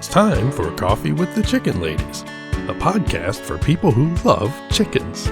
It's time for Coffee with the Chicken Ladies, a podcast for people who love chickens.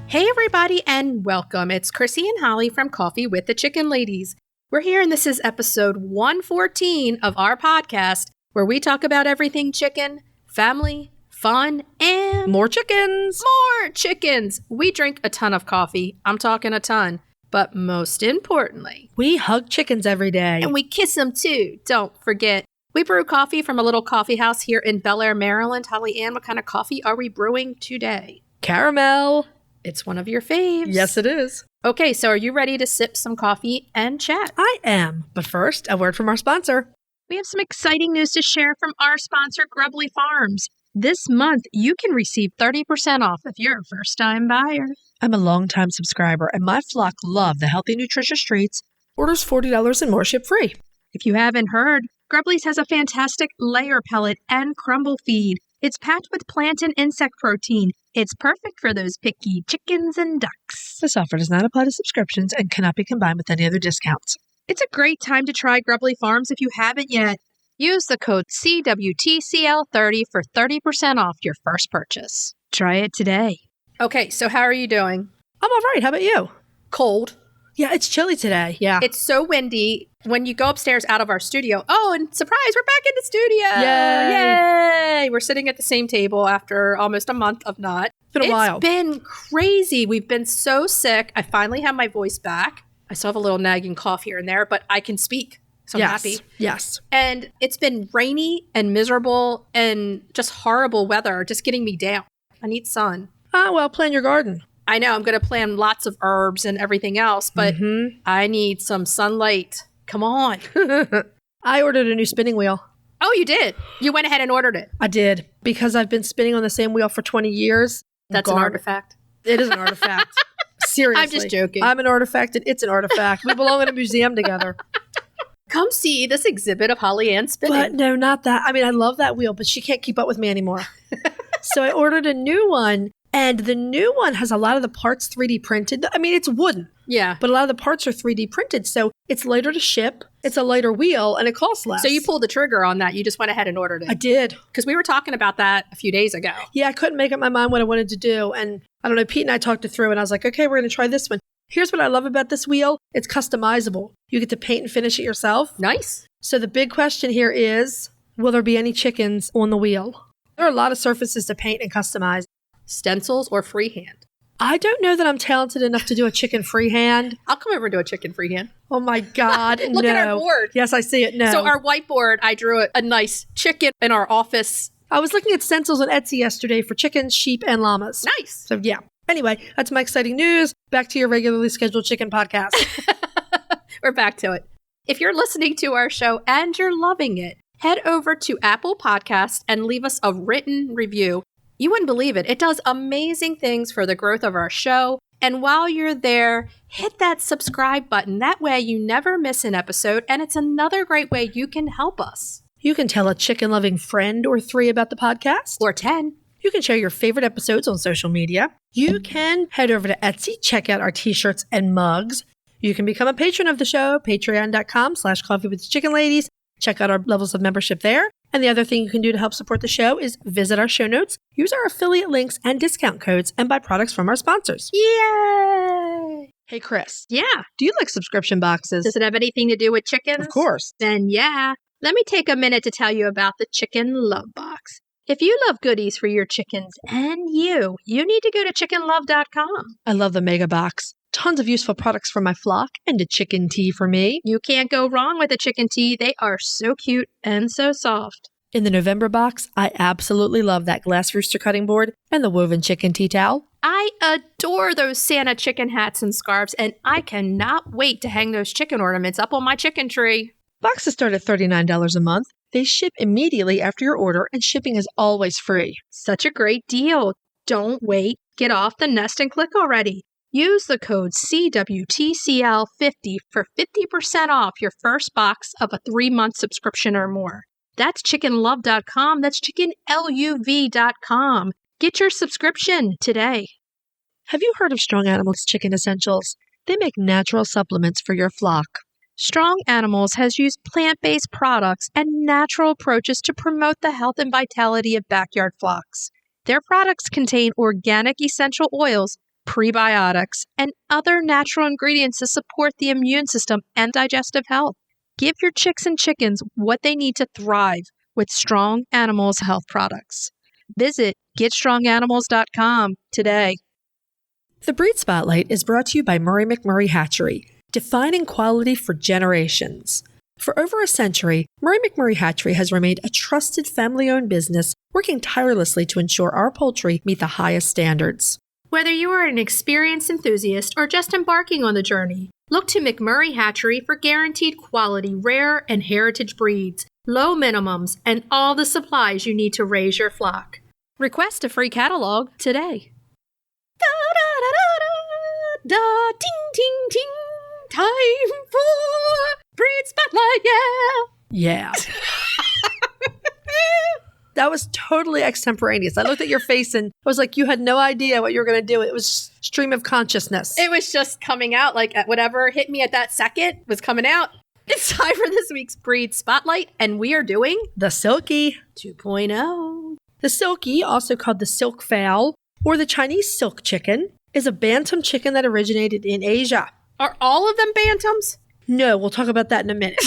Hey everybody and welcome. It's Chrisie&Holly from Coffee with the Chicken Ladies. We're here and this is episode 114 of our podcast where we talk about everything chicken, family, fun, and more chickens. More chickens. We drink a ton of coffee. I'm talking a ton. But most importantly, we hug chickens every day. And we kiss them too. Don't forget. We brew coffee from a little coffee house here in Bel Air, Maryland. Holly Ann, what kind of coffee are we brewing today? Caramel. It's one of your faves. Yes, it is. Okay, so are you ready to sip some coffee and chat? I am. But first, a word from our sponsor. We have some exciting news to share from our sponsor, Grubbly Farms. This month, you can receive 30% off if you're a first-time buyer. I'm a long-time subscriber, and my flock love the healthy, nutritious treats. Orders $40 and more ship free. If you haven't heard, Grubbly's has a fantastic layer pellet and crumble feed. It's packed with plant and insect protein. It's perfect for those picky chickens and ducks. This offer does not apply to subscriptions and cannot be combined with any other discounts. It's a great time to try Grubbly Farms if you haven't yet. Use the code CWTCL30 for 30% off your first purchase. Try it today. Okay, so how are you doing? I'm all right. How about you? Cold. Yeah, it's chilly today. Yeah. It's so windy. When you go upstairs out of our studio, oh, and surprise, we're back in the studio. Yay! We're sitting at the same table after almost a month of not. It's been a while. It's been crazy. We've been so sick. I finally have my voice back. I still have a little nagging cough here and there, but I can speak. So I'm happy. Yes. And it's been rainy and miserable and just horrible weather, just getting me down. I need sun. Well, plant your garden. I know. I'm going to plant lots of herbs and everything else, but I need some sunlight. Come on. I ordered a new spinning wheel. Oh, you did? You went ahead and ordered it? I did. Because I've been spinning on the same wheel for 20 years. That's an artifact. It is an artifact. Seriously. I'm just joking. I'm an artifact and it's an artifact. We belong in a museum together. Come see this exhibit of Holly Ann spinning. But no, not that. I mean, I love that wheel, but she can't keep up with me anymore. So I ordered a new one, and the new one has a lot of the parts 3D printed. I mean, it's wooden. Yeah. But a lot of the parts are 3D printed, so it's lighter to ship, it's a lighter wheel, and it costs less. So you pulled the trigger on that. You just went ahead and ordered it. I did. Because we were talking about that a few days ago. Yeah, I couldn't make up my mind what I wanted to do, and I don't know, Pete and I talked it through, and I was like, okay, we're going to try this one. Here's what I love about this wheel. It's customizable. You get to paint and finish it yourself. Nice. So the big question here is, will there be any chickens on the wheel? There are a lot of surfaces to paint and customize. Stencils or freehand? I don't know that I'm talented enough to do a chicken freehand. I'll come over and do a chicken freehand. Oh my God, Look at our board. Yes, I see it. No. So our whiteboard, I drew a nice chicken in our office. I was looking at stencils on Etsy yesterday for chickens, sheep, and llamas. Nice. So yeah. Anyway, that's my exciting news. Back to your regularly scheduled chicken podcast. We're back to it. If you're listening to our show and you're loving it, head over to Apple Podcasts and leave us a written review. You wouldn't believe it. It does amazing things for the growth of our show. And while you're there, hit that subscribe button. That way you never miss an episode. And it's another great way you can help us. You can tell a chicken-loving friend or 3 about the podcast. Or 10. You can share your favorite episodes on social media. You can head over to Etsy, check out our t-shirts and mugs. You can become a patron of the show, patreon.com/coffeewiththechickenladies. Check out our levels of membership there. And the other thing you can do to help support the show is visit our show notes, use our affiliate links and discount codes, and buy products from our sponsors. Yay! Hey, Chris. Yeah. Do you like subscription boxes? Does it have anything to do with chickens? Of course. Then yeah. Let me take a minute to tell you about the Chicken Love Box. If you love goodies for your chickens and you need to go to chickenlove.com. I love the mega box. Tons of useful products for my flock and a chicken tea for me. You can't go wrong with a chicken tea. They are so cute and so soft. In the November box, I absolutely love that glass rooster cutting board and the woven chicken tea towel. I adore those Santa chicken hats and scarves, and I cannot wait to hang those chicken ornaments up on my chicken tree. Boxes start at $39 a month. They ship immediately after your order, and shipping is always free. Such a great deal. Don't wait. Get off the nest and click already. Use the code CWTCL50 for 50% off your first box of a 3-month subscription or more. That's chickenlove.com. That's chickenluv.com. Get your subscription today. Have you heard of Strong Animals Chicken Essentials? They make natural supplements for your flock. Strong Animals has used plant-based products and natural approaches to promote the health and vitality of backyard flocks. Their products contain organic essential oils, prebiotics, and other natural ingredients to support the immune system and digestive health. Give your chicks and chickens what they need to thrive with Strong Animals health products. Visit GetStrongAnimals.com today. The Breed Spotlight is brought to you by McMurray Hatchery, defining quality for generations. For over a century, McMurray Hatchery has remained a trusted family-owned business working tirelessly to ensure our poultry meet the highest standards. Whether you are an experienced enthusiast or just embarking on the journey, look to McMurray Hatchery for guaranteed quality, rare and heritage breeds, low minimums, and all the supplies you need to raise your flock. Request a free catalog today. Da ting ting ting, time for Breed Spotlight, Yeah. That was totally extemporaneous. I looked at your face and I was like, you had no idea what you were going to do. It was stream of consciousness. It was just coming out, like whatever hit me at that second was coming out. It's time for this week's Breed Spotlight, and we are doing the Silkie 2.0. The Silkie, also called the silk fowl or the Chinese silk chicken, is a bantam chicken that originated in Asia. Are all of them bantams? No, we'll talk about that in a minute.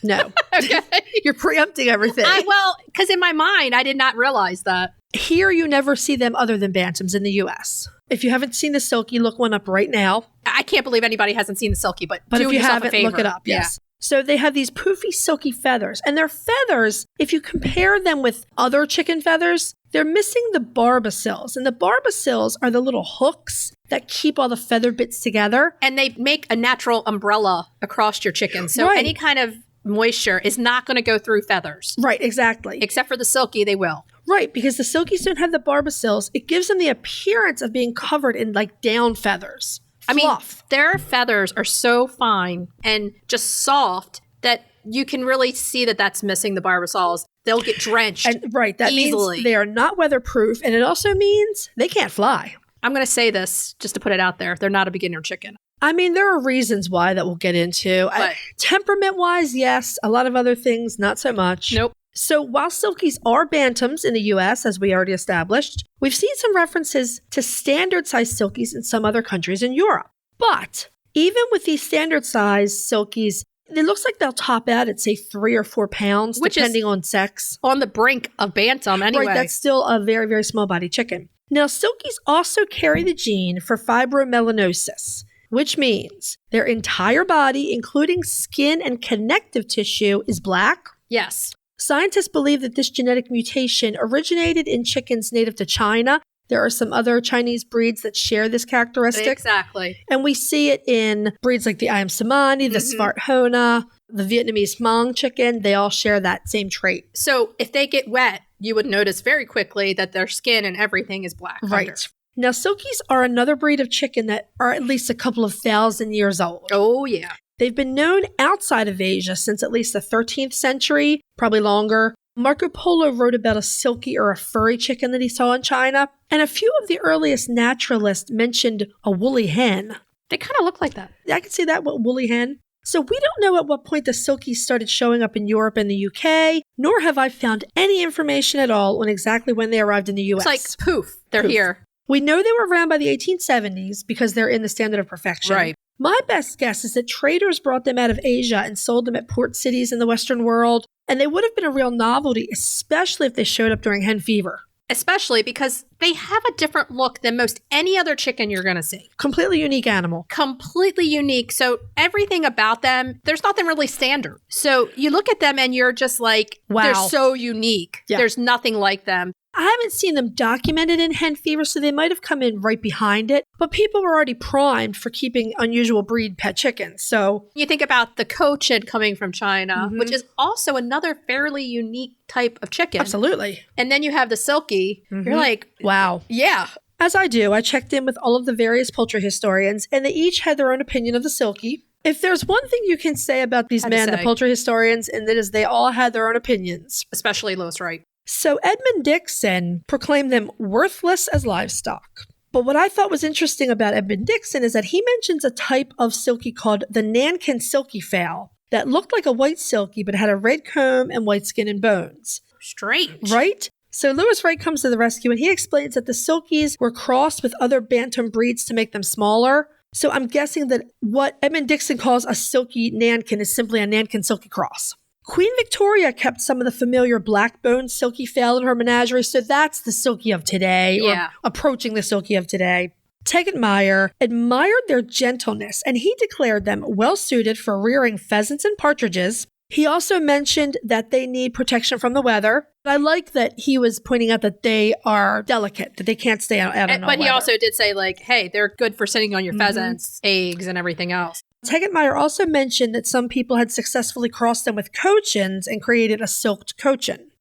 No. Okay. You're preempting everything. Well, because in my mind, I did not realize that. Here, you never see them other than bantams in the U.S. If you haven't seen the Silkie, look one up right now. I can't believe anybody hasn't seen the Silkie, but do if you yourself haven't, a favor. look it up. Yes. So they have these poofy, silky feathers. And their feathers, if you compare them with other chicken feathers, they're missing the barbicils. And the barbicils are the little hooks that keep all the feather bits together. And they make a natural umbrella across your chicken. So any kind of moisture is not going to go through feathers. Right, exactly. Except for the Silkie, they will. Right, because the Silkies don't have the barbicils. It gives them the appearance of being covered in like down feathers. I mean, Fluff. their feathers are so fine and just soft that you can really see that that's missing the barbicils. They'll get drenched that easily. Means they are not weatherproof, and it also means they can't fly. I'm going to say this just to put it out there. They're not a beginner chicken. I mean, there are reasons why that we'll get into. Temperament-wise, yes. A lot of other things, not so much. Nope. So while Silkies are bantams in the U.S., as we already established, we've seen some references to standard-sized Silkies in some other countries in Europe. But even with these standard-sized Silkies, it looks like they'll top out at, say, 3 or 4 pounds, depending on sex. On the brink of bantam, anyway. Right, that's still a very, very small-bodied chicken. Now, Silkies also carry the gene for fibromelanosis, which means their entire body, including skin and connective tissue, is black. Yes. Scientists believe that this genetic mutation originated in chickens native to China. There are some other Chinese breeds that share this characteristic. Exactly. And we see it in breeds like the Ayam Cemani, the Svarthona, the Vietnamese Hmong chicken. They all share that same trait. So if they get wet, you would notice very quickly that their skin and everything is black. Right. Under. Now, Silkies are another breed of chicken that are at least a couple of thousand years old. Oh, yeah. They've been known outside of Asia since at least the 13th century, probably longer. Marco Polo wrote about a silky or a furry chicken that he saw in China, and a few of the earliest naturalists mentioned a woolly hen. They kind of look like that. I can see that, woolly hen. So we don't know at what point the Silkies started showing up in Europe and the UK, nor have I found any information at all on exactly when they arrived in the US. It's like, poof, they're here. We know they were around by the 1870s because they're in the standard of perfection. Right. My best guess is that traders brought them out of Asia and sold them at port cities in the Western world, and they would have been a real novelty, especially if they showed up during hen fever. Especially because they have a different look than most any other chicken you're going to see. Completely unique animal. Completely unique. So everything about them, there's nothing really standard. So you look at them and you're just like, wow, they're so unique. Yeah. There's nothing like them. I haven't seen them documented in hen fever, so they might have come in right behind it. But people were already primed for keeping unusual breed pet chickens. So you think about the Cochin coming from China, which is also another fairly unique type of chicken. Absolutely. And then you have the Silkie. You're like, wow. Yeah. As I do, I checked in with all of the various poultry historians, and they each had their own opinion of the Silkie. If there's one thing you can say about these men, the poultry historians, and that is they all had their own opinions. Especially Louis Wright. So Edmund Dixon proclaimed them worthless as livestock. But what I thought was interesting about Edmund Dixon is that he mentions a type of silkie called the Nankin silkie fowl that looked like a white silkie but had a red comb and white skin and bones. Strange. Right? So Lewis Wright comes to the rescue and he explains that the Silkies were crossed with other bantam breeds to make them smaller. So I'm guessing that what Edmund Dixon calls a silkie Nankin is simply a Nankin silkie cross. Queen Victoria kept some of the familiar black-boned silkie fowl in her menagerie, so that's the silkie of today, or approaching the silkie of today. Tegetmeier admired their gentleness, and he declared them well-suited for rearing pheasants and partridges. He also mentioned that they need protection from the weather. I like that he was pointing out that they are delicate, that they can't stay out in all But he weather. also did say, like, hey, they're good for sitting on your pheasants, eggs, and everything else. Tegetmeier also mentioned that some people had successfully crossed them with cochins and created a silked cochin.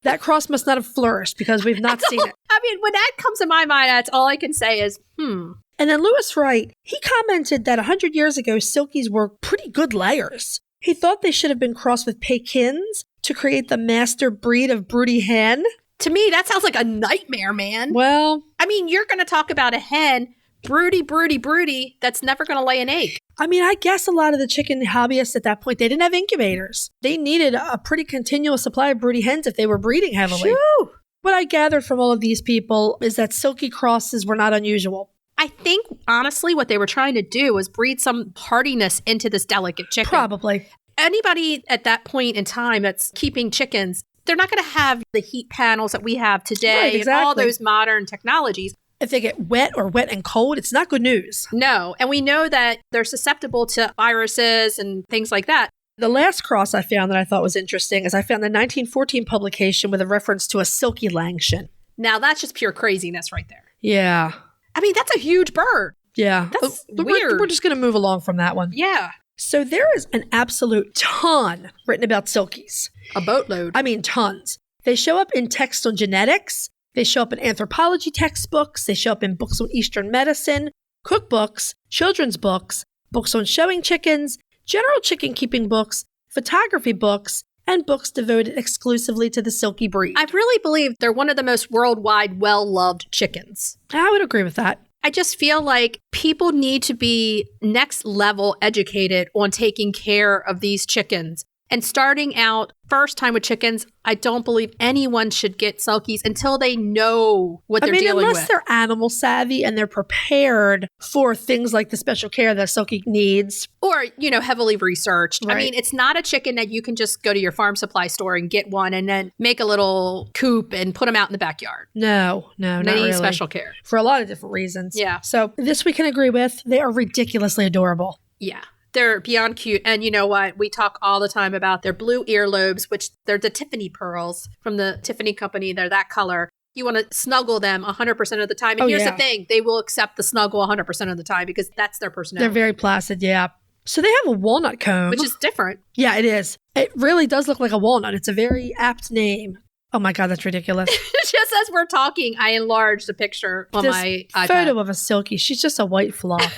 That cross must not have flourished because we've not seen it. I mean, when that comes to my mind, that's all I can say is, And then Lewis Wright, he commented that 100 years ago, silkies were pretty good layers. He thought they should have been crossed with Pekins to create the master breed of broody hen. To me, that sounds like a nightmare, man. Well, I mean, you're going to talk about a hen, broody, that's never going to lay an egg. I mean, I guess a lot of the chicken hobbyists at that point, they didn't have incubators. They needed a pretty continual supply of broody hens if they were breeding heavily. Shoo. What I gathered from all of these people is that silkie crosses were not unusual. I think, honestly, what they were trying to do was breed some hardiness into this delicate chicken. Probably. Anybody at that point in time that's keeping chickens, they're not going to have the heat panels that we have today Right, exactly. and all those modern technologies. If they get wet or wet and cold, it's not good news. No. And we know that they're susceptible to viruses and things like that. The last cross I found that I thought was interesting is I found the 1914 publication with a reference to a silkie Langshan. Now, that's just pure craziness right there. Yeah. I mean, that's a huge bird. Yeah. That's We're weird. just going to move along from that one. Yeah. So there is an absolute ton written about silkies. A boatload. I mean, tons. They show up in texts on genetics. They show up in anthropology textbooks. They show up in books on Eastern medicine, cookbooks, children's books, books on showing chickens, general chicken keeping books, photography books, and books devoted exclusively to the silkie breed. I really believe they're one of the most worldwide well-loved chickens. I would agree with that. I just feel like people need to be next level educated on taking care of these chickens. And starting out first time with chickens, I don't believe anyone should get Silkies until they know what they're dealing unless with. they're animal savvy and they're prepared for things like the special care that Silkie needs. Or, heavily researched. Right. I mean, it's not a chicken that you can just go to your farm supply store and get one and then make a little coop and put them out in the backyard. No, They not need really. special care. For a lot of different reasons. Yeah. So this we can agree with. They are ridiculously adorable. Yeah. They're beyond cute. And you know what? We talk all the time about their blue earlobes, which they're the Tiffany pearls from the Tiffany company. They're that color. You want to snuggle them 100% of the time. And here's the thing. They will accept the snuggle 100% of the time because that's their personality. They're very placid, yeah. So they have a walnut comb. Which is different. Yeah, it is. It really does look like a walnut. It's a very apt name. Oh my God, that's ridiculous. Just as we're talking, I enlarged a picture on my iPad. Photo of a Silkie. She's just a white fluff.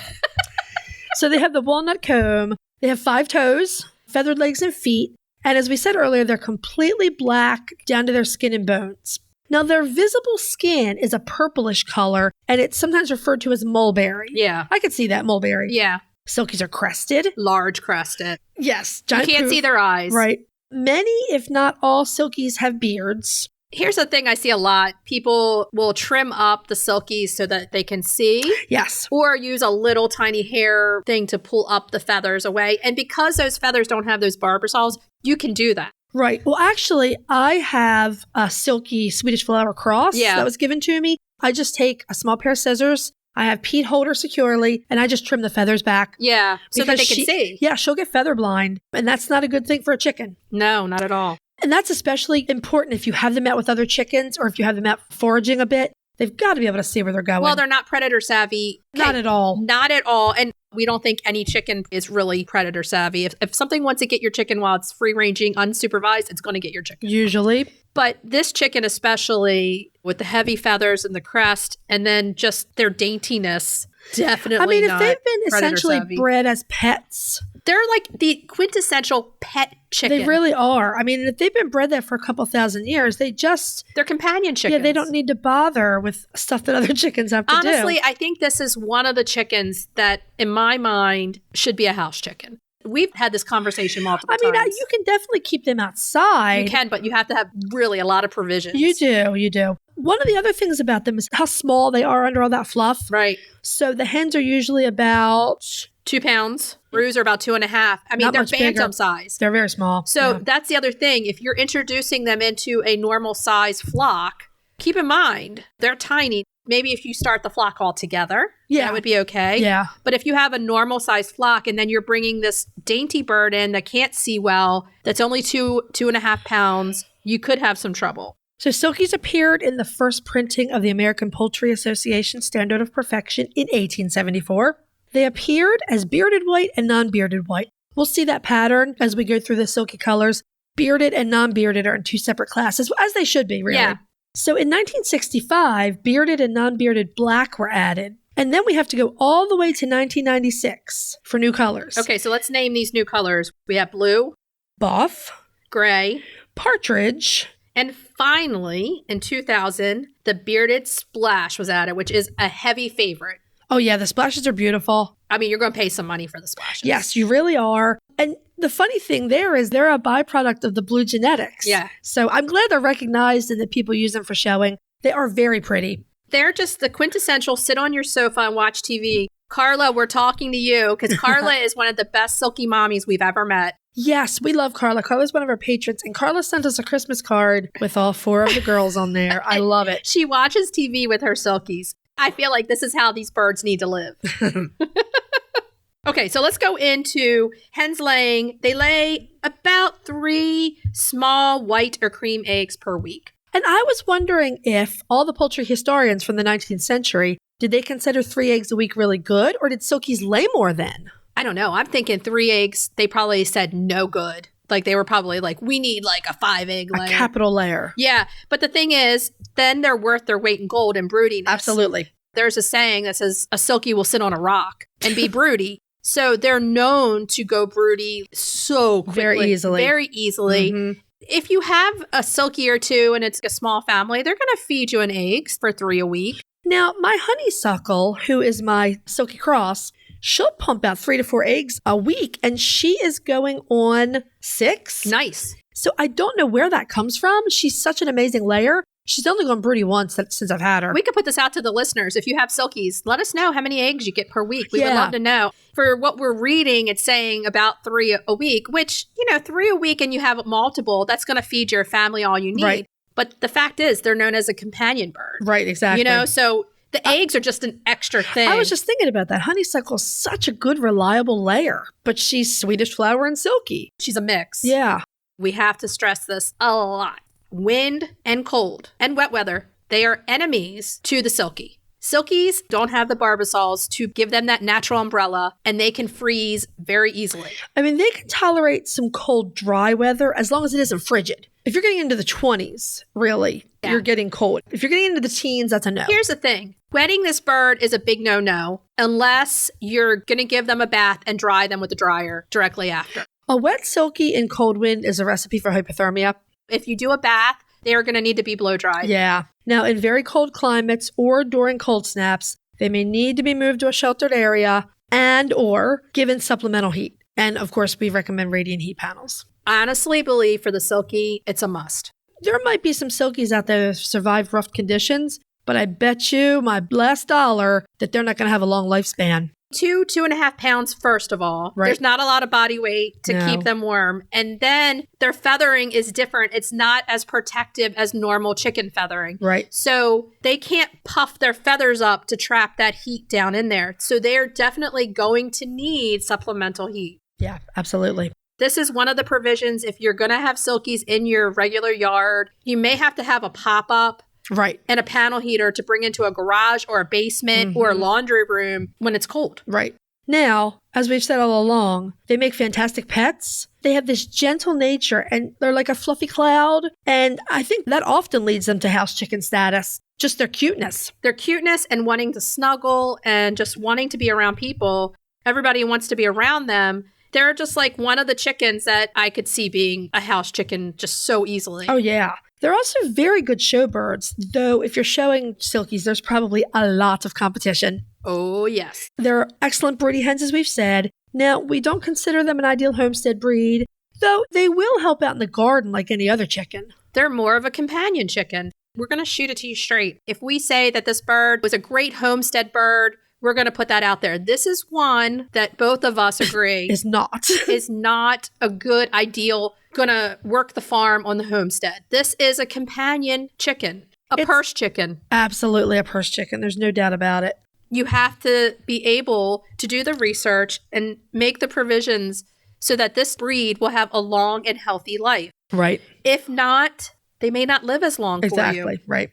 So they have the walnut comb. They have 5 toes, feathered legs and feet. And as we said earlier, they're completely black down to their skin and bones. Now, their visible skin is a purplish color, and it's sometimes referred to as mulberry. Yeah. I could see that, mulberry. Yeah. Silkies are crested. Large crested. Yes. You Giant can't poof. see their eyes. Right. Many, if not all, Silkies have beards. Here's the thing I see a lot. People will trim up the Silkies so that they can see. Yes. Or use a little tiny hair thing to pull up the feathers away. And because those feathers don't have those barber saws, you can do that. Right. Well, actually, I have a Silkie Swedish flower cross that was given to me. I just take a small pair of scissors. I have Pete hold her securely, and I just trim the feathers back. Yeah, so that they Because can see. Yeah, she'll get feather blind, and that's not a good thing for a chicken. No, not at all. And that's especially important if you have them out with other chickens or if you have them out foraging a bit. They've got to be able to see where they're going. Well, they're not predator savvy. Not at all. Not at all. And we don't think any chicken is really predator savvy. If something wants to get your chicken while it's free ranging, unsupervised, it's going to get your chicken. Usually. But this chicken, especially with the heavy feathers and the crest, and then just their daintiness, definitely I mean, if not they've been predator essentially savvy. bred as pets, They're like the quintessential pet chicken. They really are. I mean, if they've been bred there for a couple thousand years, they're companion chickens. Yeah, they don't need to bother with stuff that other chickens have to do. Honestly, I think this is one of the chickens that, in my mind, should be a house chicken. We've had this conversation multiple times. I mean, you can definitely keep them outside. You can, but you have to have really a lot of provisions. You do. One of the other things about them is how small they are under all that fluff. Right. So the hens are usually about 2 pounds. Roos are about 2.5. I mean, they're bantam size. They're very small. So that's the other thing. If you're introducing them into a normal size flock, keep in mind, they're tiny. Maybe if you start the flock all together, that would be okay. Yeah. But if you have a normal size flock and then you're bringing this dainty bird in that can't see well, that's only 2.5 pounds, you could have some trouble. So Silkies appeared in the first printing of the American Poultry Association Standard of Perfection in 1874. They appeared as bearded white and non-bearded white. We'll see that pattern as we go through the silky colors. Bearded and non-bearded are in 2 separate classes, as they should be, really. Yeah. So in 1965, bearded and non-bearded black were added. And then we have to go all the way to 1996 for new colors. Okay, so let's name these new colors. We have blue, buff, gray, partridge, and finally, in 2000, the bearded splash was added, which is a heavy favorite. Oh, yeah, the splashes are beautiful. I mean, you're going to pay some money for the splashes. Yes, you really are. And the funny thing there is they're a byproduct of the blue genetics. Yeah. So I'm glad they're recognized and that people use them for showing. They are very pretty. They're just the quintessential sit on your sofa and watch TV. Carla, we're talking to you because Carla is one of the best silky mommies we've ever met. Yes, we love Carla. Carla's one of our patrons, and Carla sent us a Christmas card with all 4 of the girls on there. I love it. She watches TV with her Silkies. I feel like this is how these birds need to live. Okay, so let's go into hens laying. They lay about 3 small white or cream eggs per week. And I was wondering if all the poultry historians from the 19th century, did they consider 3 eggs a week really good, or did Silkies lay more then? I don't know. I'm thinking 3 eggs, they probably said no good. Like they were probably like, we need like a 5-egg layer. A capital layer. Yeah. But the thing is, then they're worth their weight in gold and broodiness. Absolutely. There's a saying that says a Silkie will sit on a rock and be broody. So they're known to go broody so quickly. Very easily. Mm-hmm. If you have a Silkie or 2 and it's a small family, they're going to feed you an eggs for 3 a week. Now, my honeysuckle, who is my Silkie cross, she'll pump out 3 to 4 eggs a week, and she is going on 6. Nice. So I don't know where that comes from. She's such an amazing layer. She's only gone broody once since I've had her. We could put this out to the listeners. If you have Silkies, let us know how many eggs you get per week. We would love to know. For what we're reading, it's saying about 3 a week, which, 3 a week and you have multiple, that's going to feed your family all you need. Right. But the fact is, they're known as a companion bird. Right, exactly. So the eggs are just an extra thing. I was just thinking about that. Honeysuckle's such a good, reliable layer, but she's Swedish flower and silky. She's a mix. Yeah. We have to stress this a lot. Wind and cold and wet weather, they are enemies to the Silkie. Silkies don't have the barbasols to give them that natural umbrella, and they can freeze very easily. I mean, they can tolerate some cold, dry weather as long as it isn't frigid. If you're getting into the 20s, really, you're getting cold. If you're getting into the teens, that's a no. Here's the thing. Wetting this bird is a big no-no unless you're going to give them a bath and dry them with the dryer directly after. A wet Silkie in cold wind is a recipe for hypothermia. If you do a bath, they are going to need to be blow dried. Yeah. Now, in very cold climates or during cold snaps, they may need to be moved to a sheltered area and or given supplemental heat. And of course, we recommend radiant heat panels. I honestly believe for the Silkie, it's a must. There might be some Silkies out there that have survived rough conditions, but I bet you my last dollar that they're not going to have a long lifespan. 2.5 pounds, first of all. Right. There's not a lot of body weight to keep them warm. And then their feathering is different. It's not as protective as normal chicken feathering. Right. So they can't puff their feathers up to trap that heat down in there. So they're definitely going to need supplemental heat. Yeah, absolutely. This is one of the provisions. If you're going to have Silkies in your regular yard, you may have to have a pop-up. Right. And a panel heater to bring into a garage or a basement or a laundry room when it's cold. Right. Now, as we've said all along, they make fantastic pets. They have this gentle nature and they're like a fluffy cloud. And I think that often leads them to house chicken status. Just their cuteness. Their cuteness and wanting to snuggle and just wanting to be around people. Everybody wants to be around them. They're just like one of the chickens that I could see being a house chicken just so easily. Oh, yeah. They're also very good show birds, though if you're showing Silkies, there's probably a lot of competition. Oh, yes. They're excellent broody hens, as we've said. Now, we don't consider them an ideal homestead breed, though they will help out in the garden like any other chicken. They're more of a companion chicken. We're going to shoot it to you straight. If we say that this bird was a great homestead bird, we're going to put that out there. This is one that both of us agree is not a good, ideal, going to work the farm on the homestead. This is a companion chicken, it's purse chicken. Absolutely a purse chicken. There's no doubt about it. You have to be able to do the research and make the provisions so that this breed will have a long and healthy life. Right. If not, they may not live as long for you. Exactly, right.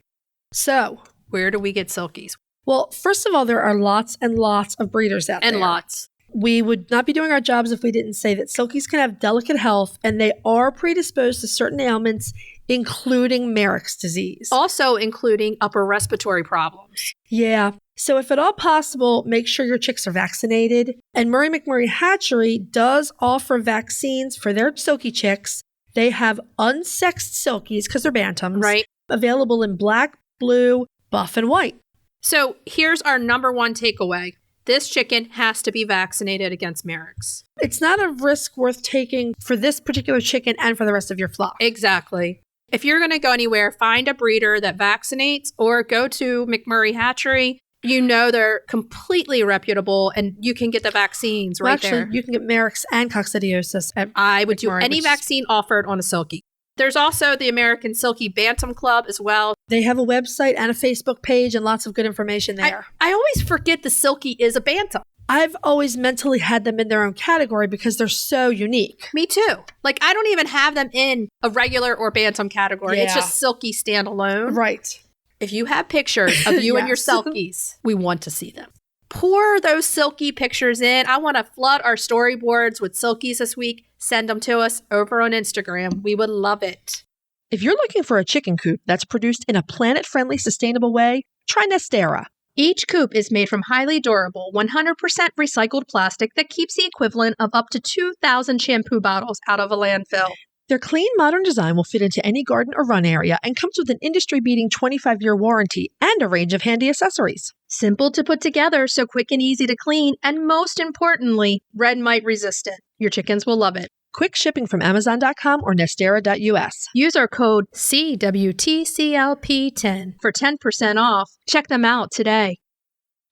So, where do we get Silkies? Well, first of all, there are lots and lots of breeders out there. And lots. We would not be doing our jobs if we didn't say that Silkies can have delicate health and they are predisposed to certain ailments, including Merrick's disease. Also including upper respiratory problems. Yeah. So if at all possible, make sure your chicks are vaccinated. And McMurray Hatchery does offer vaccines for their Silkie chicks. They have unsexed Silkies, because they're bantams, right, available in black, blue, buff, and white. So here's our number one takeaway. This chicken has to be vaccinated against Merrick's. It's not a risk worth taking for this particular chicken and for the rest of your flock. Exactly. If you're going to go anywhere, find a breeder that vaccinates or go to McMurray Hatchery. You know they're completely reputable and you can get the vaccines right there. You can get Merrick's and coccidiosis at I would McMurray, do any vaccine offered on a Silkie. There's also the American Silkie Bantam Club as well. They have a website and a Facebook page and lots of good information there. I always forget the Silkie is a Bantam. I've always mentally had them in their own category because they're so unique. Me too. Like, I don't even have them in a regular or Bantam category. Yeah. It's just Silkie standalone. Right. If you have pictures of you and your Silkies, we want to see them. Pour those Silkie pictures in. I want to flood our storyboards with Silkies this week. Send them to us over on Instagram. We would love it. If you're looking for a chicken coop that's produced in a planet-friendly, sustainable way, try Nestera. Each coop is made from highly durable, 100% recycled plastic that keeps the equivalent of up to 2,000 shampoo bottles out of a landfill. Their clean, modern design will fit into any garden or run area and comes with an industry-beating 25-year warranty and a range of handy accessories. Simple to put together, so quick and easy to clean, and most importantly, red mite resistant. Your chickens will love it. Quick shipping from Amazon.com or Nestera.us. Use our code CWTCLP10 for 10% off. Check them out today.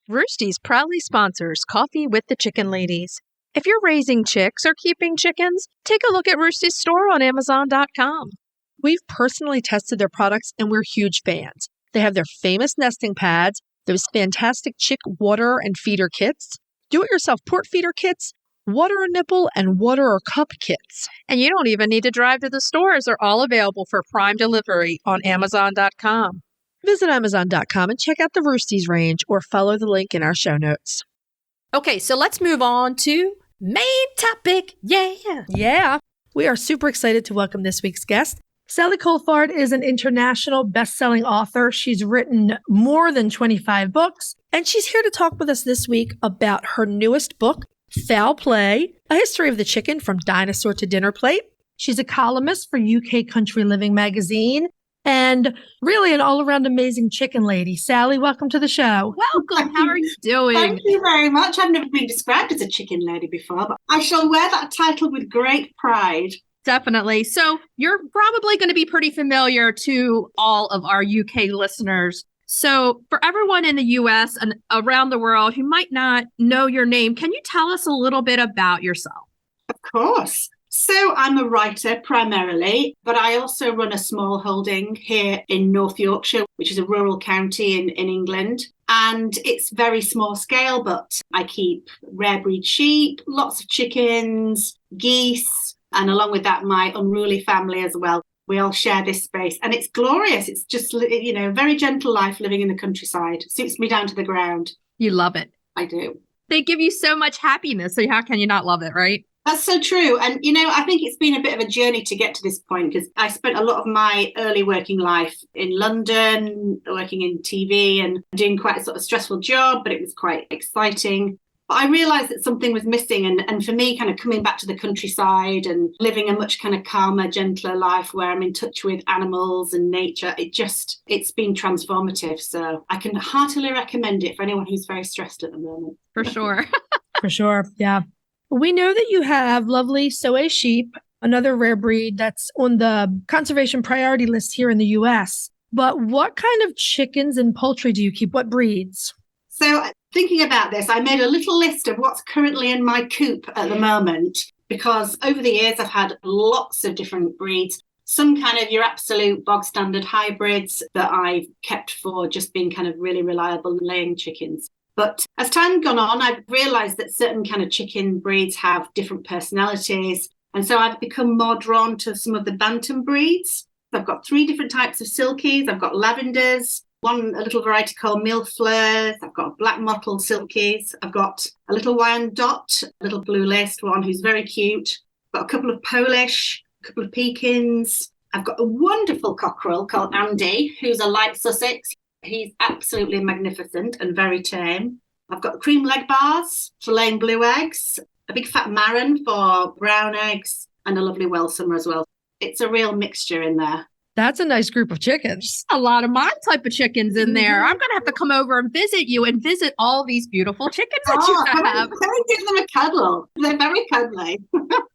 Roosty's proudly sponsors Coffee with the Chicken Ladies. If you're raising chicks or keeping chickens, take a look at Roosty's store on Amazon.com. We've personally tested their products and we're huge fans. They have their famous nesting pads, those fantastic chick water and feeder kits, do-it-yourself port feeder kits, water and nipple, and water or cup kits. And you don't even need to drive to the stores. They're all available for Prime delivery on Amazon.com. Visit Amazon.com and check out the Roosties range or follow the link in our show notes. Okay, so let's move on to main topic. Yeah. We are super excited to welcome this week's guest. Sally Coulthard is an international best-selling author. She's written more than 25 books, and she's here to talk with us this week about her newest book, Fowl Play, A History of the Chicken from Dinosaur to Dinnerplate. She's a columnist for UK Country Living magazine and really an all-around amazing chicken lady. Sally, welcome to the show. Welcome. How are you doing? Thank you very much. I've never been described as a chicken lady before, but I shall wear that title with great pride. Definitely. So you're probably going to be pretty familiar to all of our UK listeners. So for everyone in the US and around the world who might not know your name, can you tell us a little bit about yourself? Of course. So I'm a writer primarily, but I also run a small holding here in North Yorkshire, which is a rural county in England. And it's very small scale, but I keep rare breed sheep, lots of chickens, geese, and along with that, my unruly family as well. We all share this space and it's glorious. It's just, very gentle life living in the countryside. Suits me down to the ground. You love it. I do. They give you so much happiness. So how can you not love it, right? That's so true. And, I think it's been a bit of a journey to get to this point because I spent a lot of my early working life in London, working in TV and doing quite a sort of stressful job, but it was quite exciting. But I realised that something was missing. And for me, kind of coming back to the countryside and living a much kind of calmer, gentler life where I'm in touch with animals and nature, it's been transformative. So I can heartily recommend it for anyone who's very stressed at the moment. For sure. For sure. Yeah. We know that you have lovely Soay sheep, another rare breed that's on the conservation priority list here in the US. But what kind of chickens and poultry do you keep? What breeds? So thinking about this, I made a little list of what's currently in my coop at the moment, because over the years I've had lots of different breeds. Some kind of your absolute bog standard hybrids that I've kept for just being kind of really reliable laying chickens. But as time gone on, I've realised that certain kind of chicken breeds have different personalities. And so I've become more drawn to some of the bantam breeds. I've got 3 different types of silkies. I've got lavenders, a little variety called millefleurs. I've got black mottled silkies. I've got a little Wyandotte, a little blue laced one who's very cute. I've got a couple of Polish, a couple of Pekins. I've got a wonderful cockerel called Andy, who's a light Sussex. He's absolutely magnificent and very tame. I've got cream leg bars for laying blue eggs, a big fat marron for brown eggs, and a lovely Welsummer as well. It's a real mixture in there. That's a nice group of chickens. A lot of my type of chickens in there. I'm going to have to come over and visit you and visit all these beautiful chickens that you have. Give them a cuddle. They're very cuddly.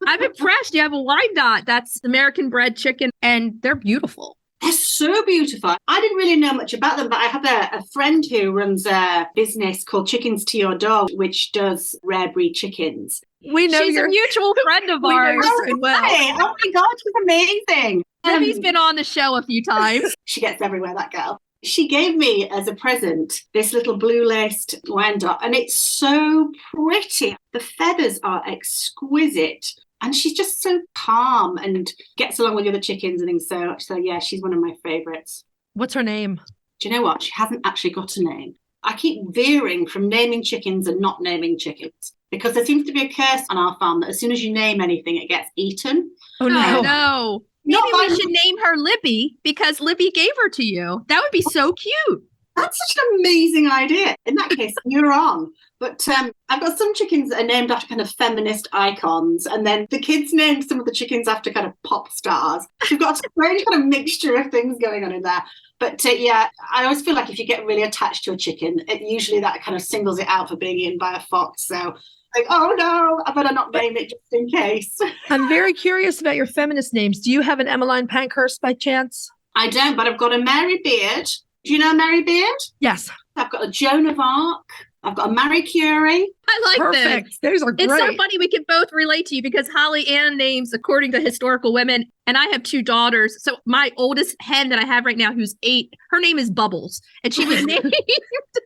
I'm impressed. You have a Wyandotte. That's American bred chicken, and they're beautiful. They're so beautiful. I didn't really know much about them, but I have a friend who runs a business called Chickens to Your Door, which does rare breed chickens. We know she's a mutual friend of ours. Well. Oh my God, she's amazing. Libby's been on the show a few times. She gets everywhere, that girl. She gave me as a present this little blue-laced Wyandotte, and it's so pretty. The feathers are exquisite. And she's just so calm and gets along with the other chickens and things. So yeah, she's one of my favourites. What's her name? Do you know what? She hasn't actually got a name. I keep veering from naming chickens and not naming chickens because there seems to be a curse on our farm that as soon as you name anything, it gets eaten. Oh, no. No. Maybe we should name her Libby because Libby gave her to you. That would be so cute. That's such an amazing idea. In that case, you're on. But I've got some chickens that are named after kind of feminist icons. And then the kids named some of the chickens after kind of pop stars. You've got a strange kind of mixture of things going on in there. But yeah, I always feel like if you get really attached to a chicken, usually that kind of singles it out for being eaten by a fox. So like, oh no, I better not name it just in case. I'm very curious about your feminist names. Do you have an Emmeline Pankhurst by chance? I don't, but I've got a Mary Beard. Do you know Mary Beard? Yes. I've got a Joan of Arc. I've got a Marie Curie. I like Perfect. this. Those are great. It's so funny we can both relate to you because Holly Ann names according to historical women, and I have 2 daughters. So my oldest hen that I have right now, who's 8, her name is Bubbles, and she was named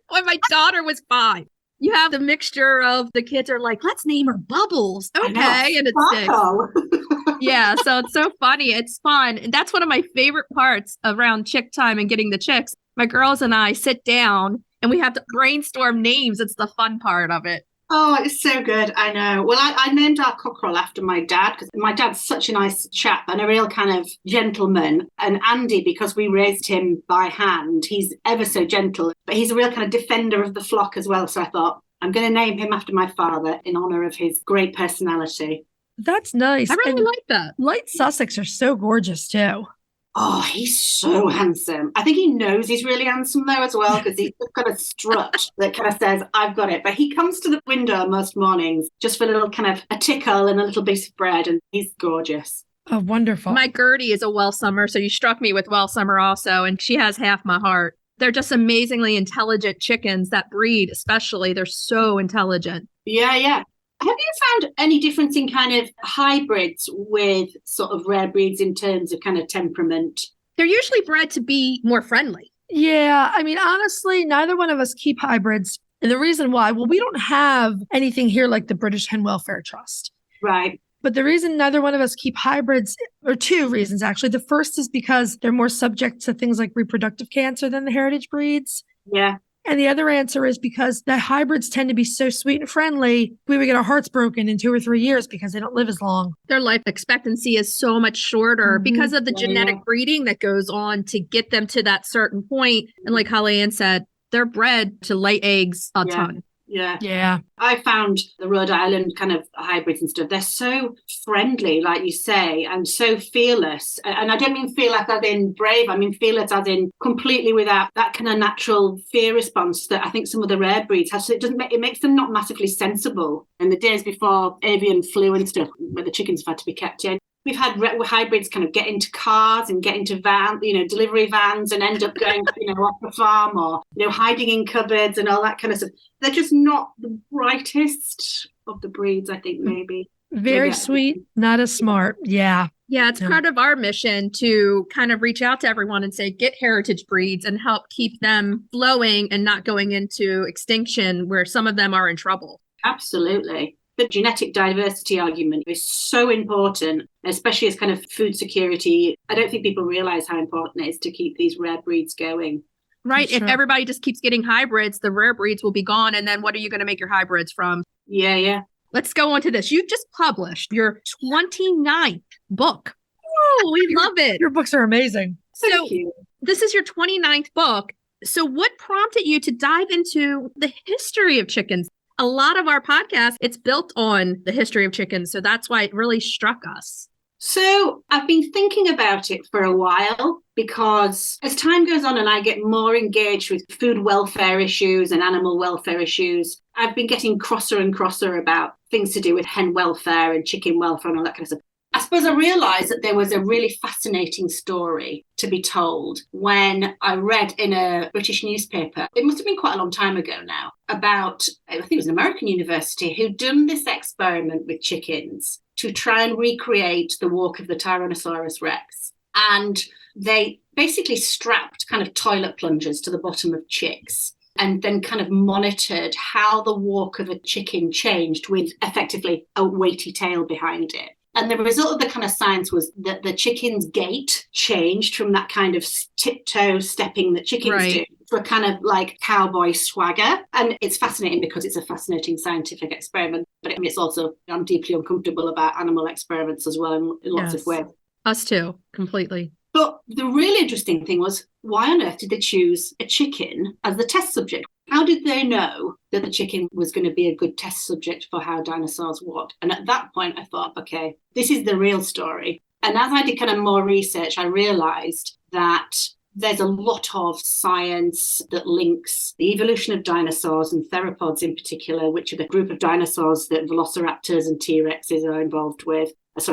when my daughter was 5. You have the mixture of the kids are like, let's name her Bubbles. Okay. And it's sticks. Yeah. So it's so funny. It's fun. And that's one of my favorite parts around chick time and getting the chicks. My girls and I sit down and we have to brainstorm names. It's the fun part of it. Oh, it's so good. I know. Well, I named our cockerel after my dad because my dad's such a nice chap and a real kind of gentleman. And Andy, because we raised him by hand, he's ever so gentle, but he's a real kind of defender of the flock as well. So I thought, I'm going to name him after my father in honour of his great personality. That's nice. I really like that. Light Sussex are so gorgeous too. Oh, he's so handsome. I think he knows he's really handsome though as well because he's got a strut that kind of says, I've got it. But he comes to the window most mornings just for a little kind of a tickle and a little piece of bread and he's gorgeous. Oh, wonderful. My Gertie is a Welsummer, so you struck me with Welsummer also, and she has half my heart. They're just amazingly intelligent chickens, that breed especially. They're so intelligent. Yeah. Have you found any difference in kind of hybrids with sort of rare breeds in terms of kind of temperament? They're usually bred to be more friendly. Yeah. I mean, honestly, neither one of us keep hybrids. And the reason why, well, we don't have anything here like the British Hen Welfare Trust. Right. But the reason neither one of us keep hybrids, or 2 reasons actually. The first is because they're more subject to things like reproductive cancer than the heritage breeds. Yeah. And the other answer is because the hybrids tend to be so sweet and friendly, we would get our hearts broken in 2 or 3 years because they don't live as long. Their life expectancy is so much shorter because of the genetic breeding that goes on to get them to that certain point. And like Holly Ann said, they're bred to lay eggs a ton. Yeah. Yeah. I found the Rhode Island kind of hybrids and stuff, they're so friendly, like you say, and so fearless. And I don't mean fearless as in brave, I mean fearless as in completely without that kind of natural fear response that I think some of the rare breeds have. So it makes them not massively sensible. In the days before avian flu and stuff, where the chickens have had to be kept in, we've had hybrids kind of get into cars and get into delivery vans and end up going, off the farm or, hiding in cupboards and all that kind of stuff. They're just not the brightest of the breeds, I think, maybe. Very sweet, not as smart. Yeah. Yeah, it's part of our mission to kind of reach out to everyone and say, get heritage breeds and help keep them flowing and not going into extinction where some of them are in trouble. Absolutely. The genetic diversity argument is so important, especially as kind of food security. I don't think people realize how important it is to keep these rare breeds going. Right. Sure. If everybody just keeps getting hybrids, the rare breeds will be gone. And then what are you going to make your hybrids from? Yeah. Let's go on to this. You just published your 29th book. Oh, we love it. Your books are amazing. So cute. This is your 29th book. So what prompted you to dive into the history of chickens? A lot of our podcasts, it's built on the history of chickens. So that's why it really struck us. So I've been thinking about it for a while because as time goes on and I get more engaged with food welfare issues and animal welfare issues, I've been getting crosser and crosser about things to do with hen welfare and chicken welfare and all that kind of stuff. I suppose I realised that there was a really fascinating story to be told when I read in a British newspaper, it must have been quite a long time ago now, about, I think it was an American university, who'd done this experiment with chickens to try and recreate the walk of the Tyrannosaurus Rex. And they basically strapped kind of toilet plungers to the bottom of chicks and then kind of monitored how the walk of a chicken changed with effectively a weighty tail behind it. And the result of the kind of science was that the chicken's gait changed from that kind of tiptoe stepping that chickens do to a kind of like cowboy swagger. And it's fascinating because it's a fascinating scientific experiment. But it's also, I'm deeply uncomfortable about animal experiments as well in lots of ways. Us too, completely. But the really interesting thing was, why on earth did they choose a chicken as the test subject? How did they know that the chicken was going to be a good test subject for how dinosaurs walked? And at that point, I thought, okay, this is the real story. And as I did kind of more research, I realized that there's a lot of science that links the evolution of dinosaurs and theropods in particular, which are the group of dinosaurs that velociraptors and T-Rexes are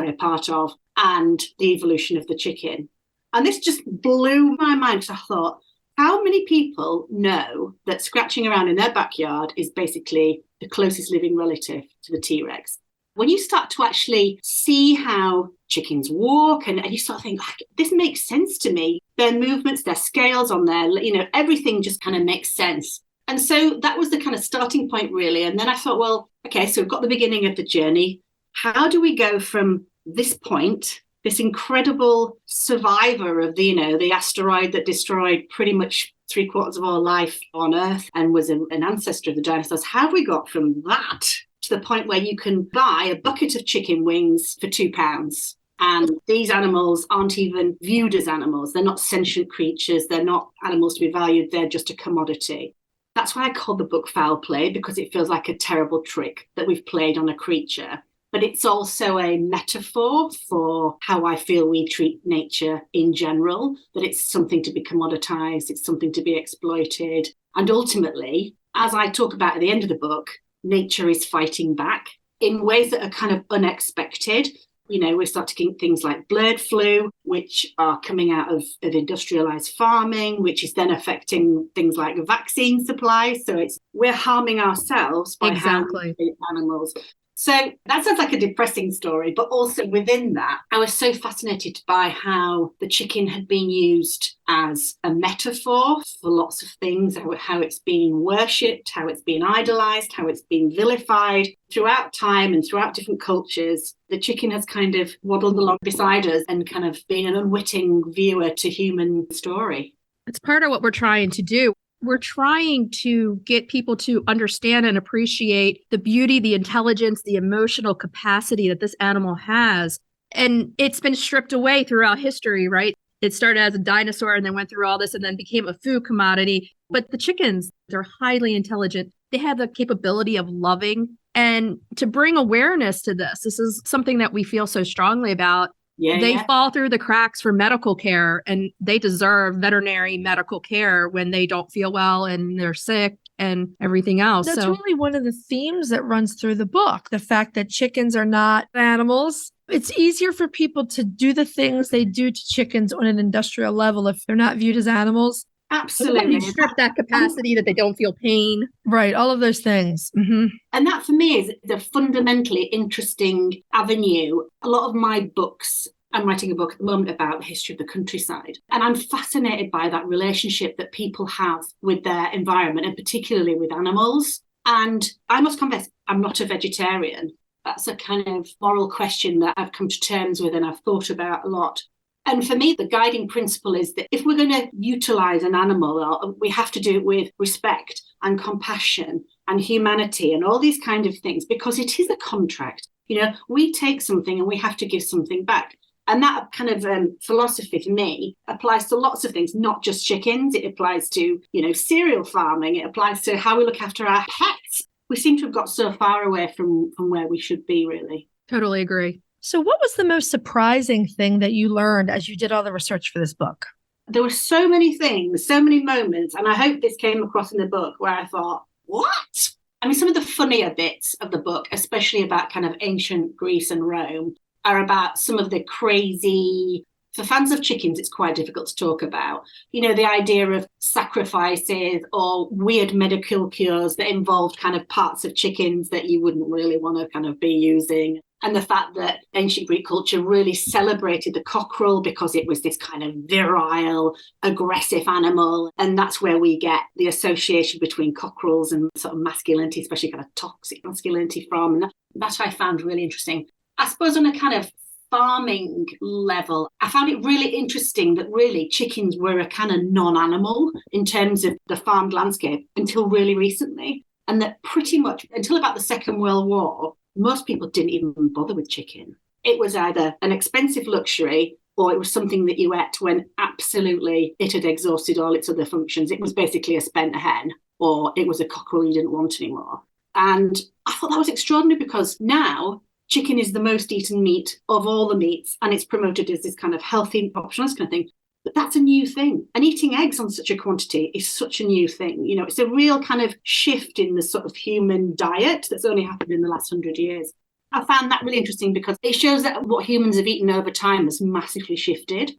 a part of, and the evolution of the chicken. And this just blew my mind because I thought, how many people know that scratching around in their backyard is basically the closest living relative to the T-Rex? When you start to actually see how chickens walk and you start thinking, this makes sense to me. Their movements, their scales on their, everything just kind of makes sense. And so that was the kind of starting point, really. And then I thought, well, okay, so we've got the beginning of the journey. How do we go from this point, this incredible survivor of the asteroid that destroyed pretty much 3/4 of our life on Earth and was an ancestor of the dinosaurs? How have we got from that to the point where you can buy a bucket of chicken wings for £2? And these animals aren't even viewed as animals. They're not sentient creatures. They're not animals to be valued. They're just a commodity. That's why I call the book Fowl Play, because it feels like a terrible trick that we've played on a creature. But it's also a metaphor for how I feel we treat nature in general, that it's something to be commoditized, it's something to be exploited. And ultimately, as I talk about at the end of the book, nature is fighting back in ways that are kind of unexpected. We start to get things like bird flu, which are coming out of industrialized farming, which is then affecting things like vaccine supply. So we're harming ourselves by harming animals. So that sounds like a depressing story, but also within that, I was so fascinated by how the chicken had been used as a metaphor for lots of things, how it's been worshipped, how it's been idolized, how it's been vilified throughout time and throughout different cultures. The chicken has kind of waddled along beside us and kind of been an unwitting viewer to human story. It's part of what we're trying to do. We're trying to get people to understand and appreciate the beauty, the intelligence, the emotional capacity that this animal has. And it's been stripped away throughout history, right? It started as a dinosaur and then went through all this and then became a food commodity. But the chickens, they're highly intelligent. They have the capability of loving. And to bring awareness to this is something that we feel so strongly about. They fall through the cracks for medical care, and they deserve veterinary medical care when they don't feel well and they're sick and everything else. That's really one of the themes that runs through the book, the fact that chickens are not animals. It's easier for people to do the things they do to chickens on an industrial level if they're not viewed as animals. Absolutely. You strip that capacity that they don't feel pain. Right. All of those things. Mm-hmm. And that for me is the fundamentally interesting avenue. A lot of my books, I'm writing a book at the moment about the history of the countryside. And I'm fascinated by that relationship that people have with their environment and particularly with animals. And I must confess, I'm not a vegetarian. That's a kind of moral question that I've come to terms with and I've thought about a lot. And for me, the guiding principle is that if we're going to utilize an animal, we have to do it with respect and compassion and humanity and all these kind of things, because it is a contract. You know, we take something and we have to give something back. And that kind of philosophy for me applies to lots of things, not just chickens. It applies to, cereal farming. It applies to how we look after our pets. We seem to have got so far away from where we should be, really. Totally agree. So what was the most surprising thing that you learned as you did all the research for this book? There were so many things, so many moments, and I hope this came across in the book where I thought, what? I mean, some of the funnier bits of the book, especially about kind of ancient Greece and Rome, are about some of the crazy... For fans of chickens, it's quite difficult to talk about. The idea of sacrifices or weird medical cures that involved kind of parts of chickens that you wouldn't really want to kind of be using. And the fact that ancient Greek culture really celebrated the cockerel because it was this kind of virile, aggressive animal. And that's where we get the association between cockerels and sort of masculinity, especially kind of toxic masculinity from. And that I found really interesting. I suppose on a kind of farming level, I found it really interesting that really chickens were a kind of non-animal in terms of the farmed landscape until really recently. And that pretty much until about the Second World War, most people didn't even bother with chicken. It was either an expensive luxury or it was something that you ate when absolutely it had exhausted all its other functions. It was basically a spent hen, or it was a cockerel you didn't want anymore. And I thought that was extraordinary because now chicken is the most eaten meat of all the meats, and it's promoted as this kind of healthy option, this kind of thing. But that's a new thing. And eating eggs on such a quantity is such a new thing. It's a real kind of shift in the sort of human diet that's only happened in the last 100 years. I found that really interesting because it shows that what humans have eaten over time has massively shifted.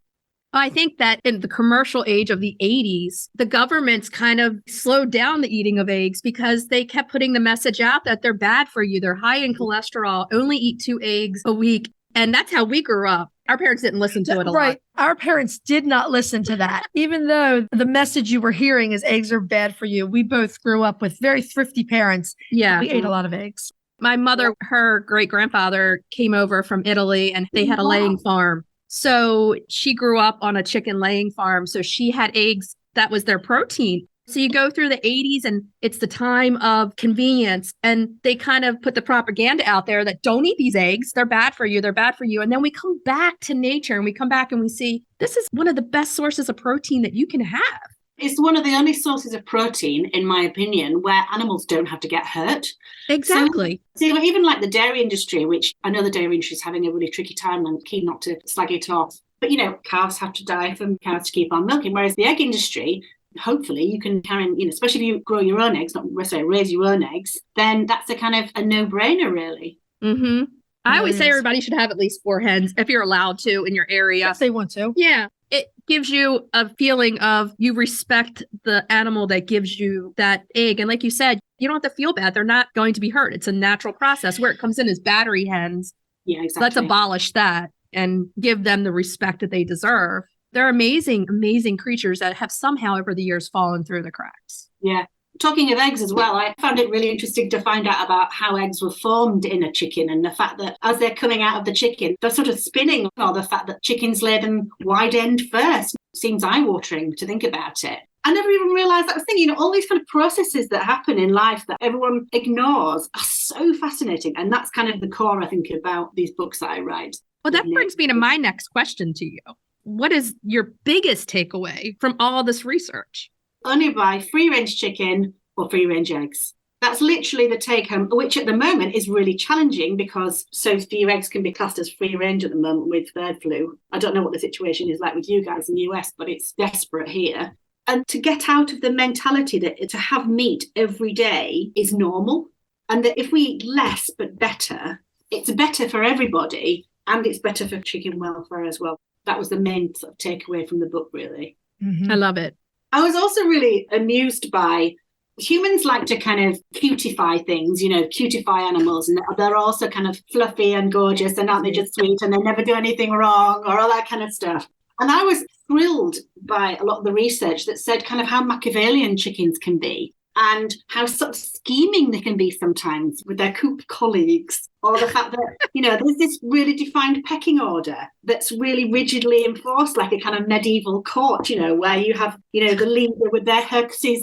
I think that in the commercial age of the 80s, the governments kind of slowed down the eating of eggs because they kept putting the message out that they're bad for you. They're high in cholesterol, only eat 2 eggs a week. And that's how we grew up. Our parents didn't listen to it a lot. Right. Our parents did not listen to that. Even though the message you were hearing is eggs are bad for you. We both grew up with very thrifty parents. Yeah. We ate a lot of eggs. My mother, her great-grandfather came over from Italy and they had a laying farm. So she grew up on a chicken laying farm. So she had eggs. That was their protein. So you go through the 80s and it's the time of convenience. And they kind of put the propaganda out there that don't eat these eggs. They're bad for you. They're bad for you. And then we come back to nature and we come back and we see this is one of the best sources of protein that you can have. It's one of the only sources of protein, in my opinion, where animals don't have to get hurt. Exactly. So even like the dairy industry, which I know the dairy industry is having a really tricky time and I'm keen not to slag it off. But, calves have to die for cows to keep on milking. Whereas the egg industry, hopefully you can carry, especially if you grow your own eggs, not necessarily raise your own eggs, then that's a kind of a no-brainer, really. Mm-hmm. I always say everybody should have at least 4 hens if you're allowed to in your area. If they want to. Yeah. It gives you a feeling of you respect the animal that gives you that egg. And like you said, you don't have to feel bad. They're not going to be hurt. It's a natural process. Where it comes in is battery hens. Yeah, exactly. Let's abolish that and give them the respect that they deserve. They're amazing, amazing creatures that have somehow over the years fallen through the cracks. Yeah. Talking of eggs as well, I found it really interesting to find out about how eggs were formed in a chicken and the fact that as they're coming out of the chicken, they're sort of spinning, or the fact that chickens lay them wide end first. Seems eye-watering to think about it. I never even realised that was thing. All these kind of processes that happen in life that everyone ignores are so fascinating. And that's kind of the core, I think, about these books that I write. Well, that brings me to my next question to you. What is your biggest takeaway from all this research? Only buy free-range chicken or free-range eggs. That's literally the take home, which at the moment is really challenging because so few eggs can be classed as free range at the moment with bird flu. I don't know what the situation is like with you guys in the US, but it's desperate here. And to get out of the mentality that to have meat every day is normal, and that if we eat less but better, it's better for everybody and it's better for chicken welfare as well. That was the main sort of takeaway from the book, really. I love it. I was also really amused by humans like to kind of cutify things, cutify animals, and they're also kind of fluffy and gorgeous, and aren't they just sweet, and they never do anything wrong, or all that kind of stuff. And I was thrilled by a lot of the research that said kind of how Machiavellian chickens can be and how sort of scheming they can be sometimes with their coop colleagues, or the fact that, there's this really defined pecking order that's really rigidly enforced, like a kind of medieval court, where you have, the leader with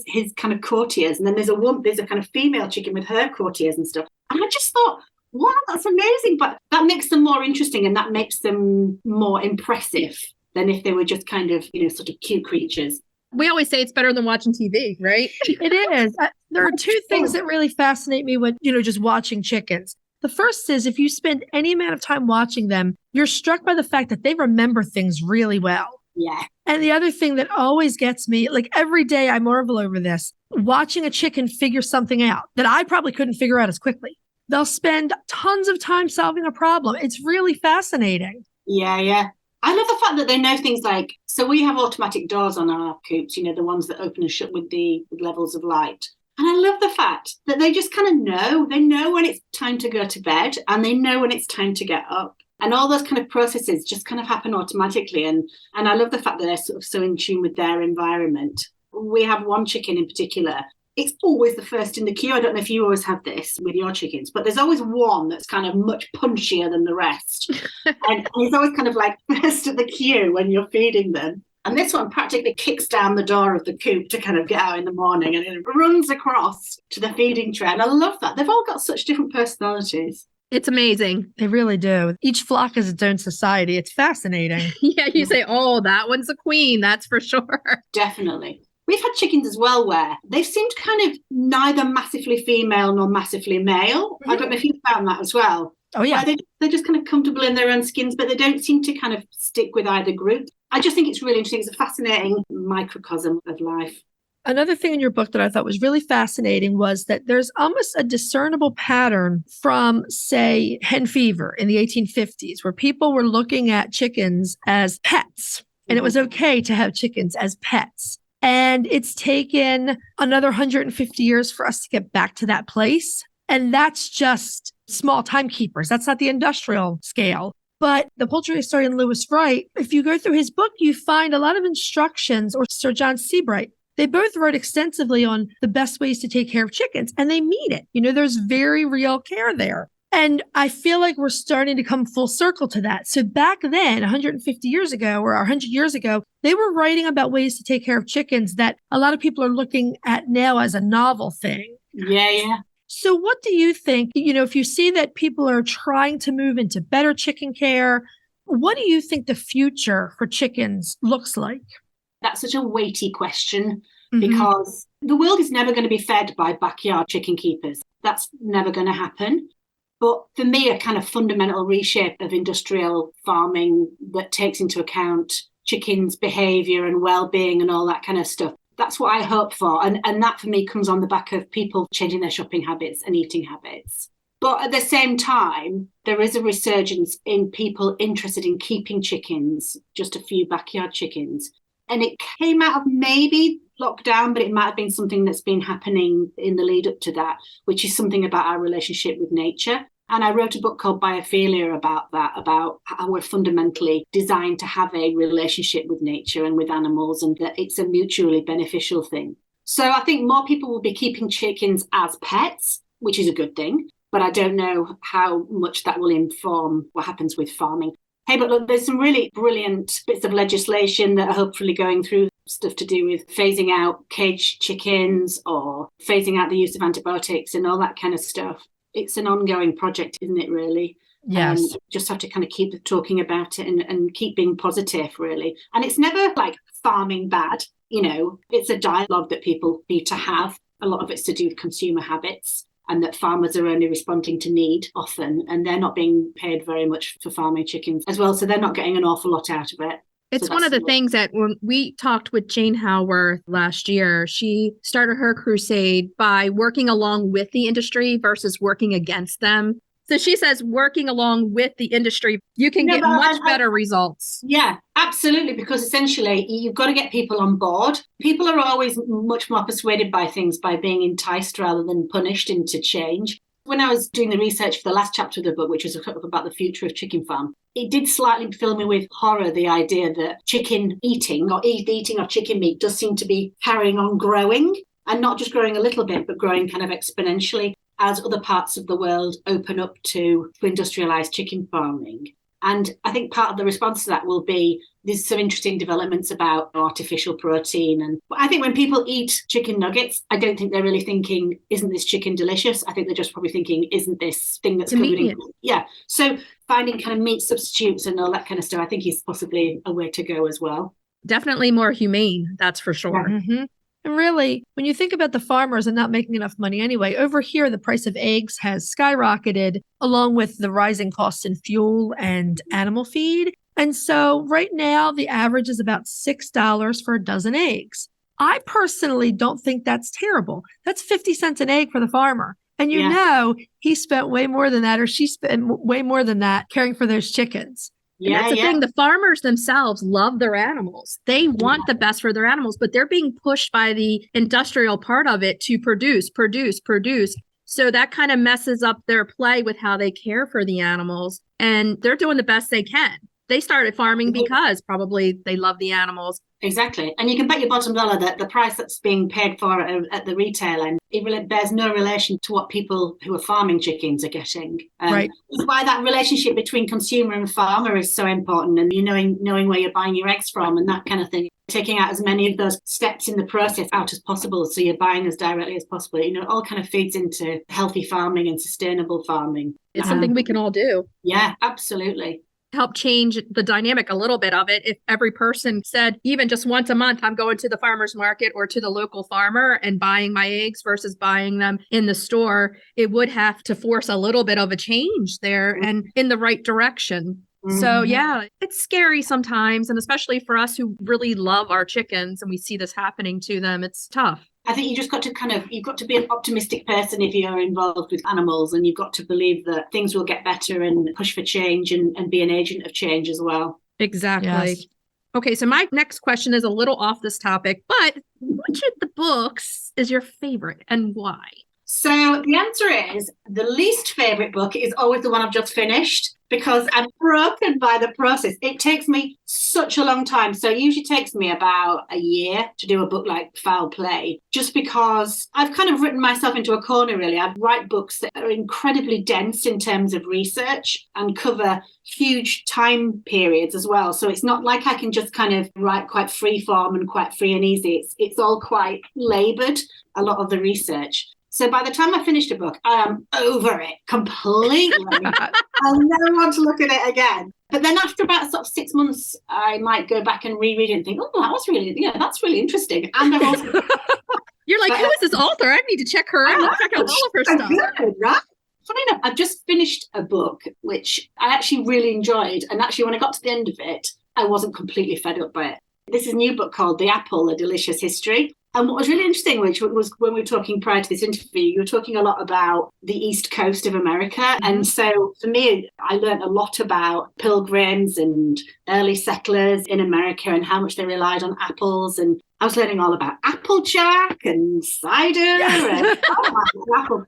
his kind of courtiers, and then there's a kind of female chicken with her courtiers and stuff. And I just thought, wow, that's amazing. But that makes them more interesting and that makes them more impressive than if they were just kind of, sort of cute creatures. We always say it's better than watching TV, right? It is. There are two things that really fascinate me when, just watching chickens. The first is if you spend any amount of time watching them, you're struck by the fact that they remember things really well. Yeah. And the other thing that always gets me, like every day I marvel over this, watching a chicken figure something out that I probably couldn't figure out as quickly. They'll spend tons of time solving a problem. It's really fascinating. Yeah. I love the fact that they know things like, so we have automatic doors on our coops, the ones that open and shut with the levels of light. And I love the fact that they just kind of know. They know when it's time to go to bed and they know when it's time to get up. And all those kind of processes just kind of happen automatically. And I love the fact that they're sort of so in tune with their environment. We have one chicken in particular. It's always the first in the queue. I don't know if you always have this with your chickens, but there's always one that's kind of much punchier than the rest. and he's always kind of like first at the queue when you're feeding them. And this one practically kicks down the door of the coop to kind of get out in the morning and it runs across to the feeding tray. And I love that. They've all got such different personalities. It's amazing. They really do. Each flock has its own society. It's fascinating. Yeah, you say, oh, that one's a queen. That's for sure. Definitely. We've had chickens as well where they've seemed kind of neither massively female nor massively male. I don't know if you found that as well. Oh, yeah. They're just kind of comfortable in their own skins, but they don't seem to kind of stick with either group. I just think it's really interesting. It's a fascinating microcosm of life. Another thing in your book that I thought was really fascinating was that there's almost a discernible pattern from, say, hen fever in the 1850s, where people were looking at chickens as pets, and it was okay to have chickens as pets. And it's taken another 150 years for us to get back to that place. And that's just small timekeepers. That's not the industrial scale. But the poultry historian Lewis Wright, if you go through his book, you find a lot of instructions, or Sir John Seabright. They both wrote extensively on the best ways to take care of chickens, and they mean it. There's very real care there. And I feel like we're starting to come full circle to that. So back then, 150 years ago or 100 years ago, they were writing about ways to take care of chickens that a lot of people are looking at now as a novel thing. Yeah. So what do you think, if you see that people are trying to move into better chicken care, what do you think the future for chickens looks like? That's such a weighty question because the world is never going to be fed by backyard chicken keepers. That's never going to happen. But for me, a kind of fundamental reshape of industrial farming that takes into account chickens' behaviour and well-being and all that kind of stuff, that's what I hope for. And that for me comes on the back of people changing their shopping habits and eating habits. But at the same time, there is a resurgence in people interested in keeping chickens, just a few backyard chickens. And it came out of maybe lockdown, but it might have been something that's been happening in the lead up to that, which is something about our relationship with nature. And I wrote a book called Biophilia about that, about how we're fundamentally designed to have a relationship with nature and with animals, and that it's a mutually beneficial thing. So I think more people will be keeping chickens as pets, which is a good thing. But I don't know how much that will inform what happens with farming. Hey, but look, there's some really brilliant bits of legislation that are hopefully going through, stuff to do with phasing out caged chickens or phasing out the use of antibiotics and all that kind of stuff. It's an ongoing project, isn't it, really? Yes. Just have to kind of keep talking about it and keep being positive, really. And it's never like farming bad, it's a dialogue that people need to have. a lot of it's to do with consumer habits, and that farmers are only responding to need often, and they're not being paid very much for farming chickens as well. So they're not getting an awful lot out of it. It's one of the things that when we talked with Jane Howarth last year, she started her crusade by working along with the industry versus working against them. So she says working along with the industry, you can get much better results. Yeah, absolutely. Because essentially you've got to get people on board. People are always much more persuaded by things by being enticed rather than punished into change. When I was doing the research for the last chapter of the book, which was about the future of chicken farm, it did slightly fill me with horror, the idea that chicken eating or eating of chicken meat does seem to be carrying on growing, and not just growing a little bit, but growing kind of exponentially as other parts of the world open up to industrialized chicken farming. And I think part of the response to that will be there's some interesting developments about artificial protein. And I think when people eat chicken nuggets, I don't think they're really thinking, isn't this chicken delicious? I think they're just probably thinking, isn't this thing that's covered in... Yeah. So finding kind of meat substitutes and all that kind of stuff, I think is possibly a way to go as well. Definitely more humane, that's for sure. Yeah. Mm-hmm. And really, when you think about the farmers and not making enough money anyway, over here, the price of eggs has skyrocketed along with the rising costs in fuel and animal feed. And so right now, the average is about $6 for a dozen eggs. I personally don't think that's terrible. That's 50 cents an egg for the farmer. And you know, he spent way more than that, or she spent way more than that caring for those chickens. And that's the thing. The farmers themselves love their animals. They want the best for their animals, but they're being pushed by the industrial part of it to produce. So that kind of messes up their play with how they care for the animals. And they're doing the best they can. They started farming because probably they love the animals. Exactly. And you can bet your bottom dollar that the price that's being paid for at the retail end, it really bears no relation to what people who are farming chickens are getting. Right. That's why that relationship between consumer and farmer is so important, and knowing where you're buying your eggs from and that kind of thing. Taking out as many of those steps in the process out as possible, so you're buying as directly as possible. It all kind of feeds into healthy farming and sustainable farming. It's something we can all do. Yeah, absolutely. Help change the dynamic a little bit of it. If every person said, even just once a month, I'm going to the farmer's market or to the local farmer and buying my eggs versus buying them in the store, it would have to force a little bit of a change there and in the right direction. Mm-hmm. So yeah, it's scary sometimes. And especially for us who really love our chickens and we see this happening to them, it's tough. I think you just got to you've got to be an optimistic person if you're involved with animals, and you've got to believe that things will get better and push for change and be an agent of change as well. Exactly. Yes. Okay, so my next question is a little off this topic, but which of the books is your favorite and why? So the answer is the least favorite book is always the one I've just finished, because I'm broken by the process. It takes me such a long time. So it usually takes me about a year to do a book like Fowl Play, just because I've kind of written myself into a corner, really. I write books that are incredibly dense in terms of research and cover huge time periods as well. So it's not like I can just kind of write quite free form and quite free and easy. It's all quite laboured, a lot of the research. So by the time I finished a book, I am over it completely. I'll never want to look at it again. But then after about sort of 6 months, I might go back and reread it and think, oh, that's really interesting. And I've also... You're like, who is this author? I need to check her out. Check out all of her stuff. Good, right? Funny enough, I've just finished a book which I actually really enjoyed. And actually, when I got to the end of it, I wasn't completely fed up by it. This is a new book called The Apple, A Delicious History. And what was really interesting, which was when we were talking prior to this interview, you were talking a lot about the East Coast of America. Mm-hmm. And so for me, I learned a lot about pilgrims and early settlers in America and how much they relied on apples. And I was learning all about Applejack and cider and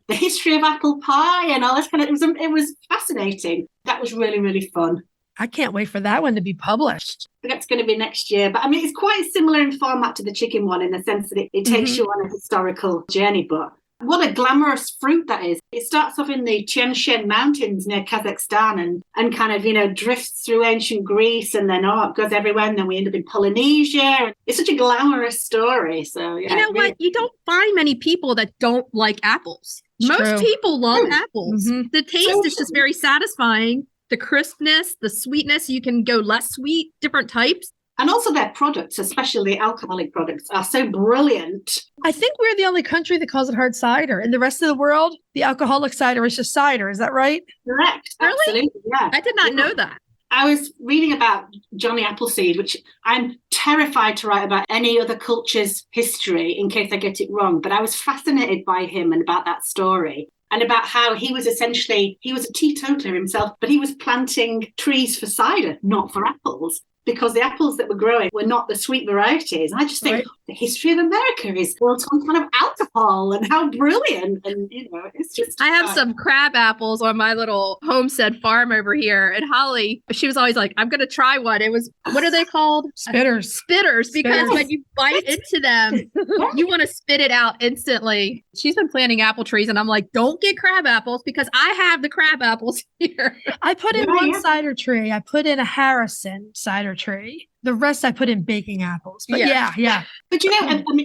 the history of apple pie and all this kind of, it was fascinating. That was really, really fun. I can't wait for that one to be published. That's going to be next year. But I mean, it's quite similar in format to the chicken one in the sense that it takes you on a historical journey. But what a glamorous fruit that is. It starts off in the Tian Shan Mountains near Kazakhstan and kind of, drifts through ancient Greece and then it goes everywhere. And then we end up in Polynesia. It's such a glamorous story. So, yeah. You know what? You don't find many people that don't like apples. Most people love apples. Mm-hmm. The taste is just very satisfying. The crispness, the sweetness, you can go less sweet, different types. And also their products, especially alcoholic products, are so brilliant. I think we're the only country that calls it hard cider. In the rest of the world, the alcoholic cider is just cider. Is that right? Correct. Really? Absolutely. Yeah. I did not know that. I was reading about Johnny Appleseed, which I'm terrified to write about any other culture's history in case I get it wrong. But I was fascinated by him and about that story. And about how he was a teetotaler himself, but he was planting trees for cider, not for apples, because the apples that were growing were not the sweet varieties. And I just think the history of America is built on kind of alcohol and how brilliant. And, it's just... I have some crab apples on my little homestead farm over here. And Holly, she was always like, I'm going to try one. It was, what are they called? Spitters. Spitters, because when you bite into them, you want to spit it out instantly. She's been planting apple trees and I'm like, don't get crab apples because I have the crab apples here. I put in one cider tree. I put in a Harrison cider tree. The rest I put in baking apples. But yeah. But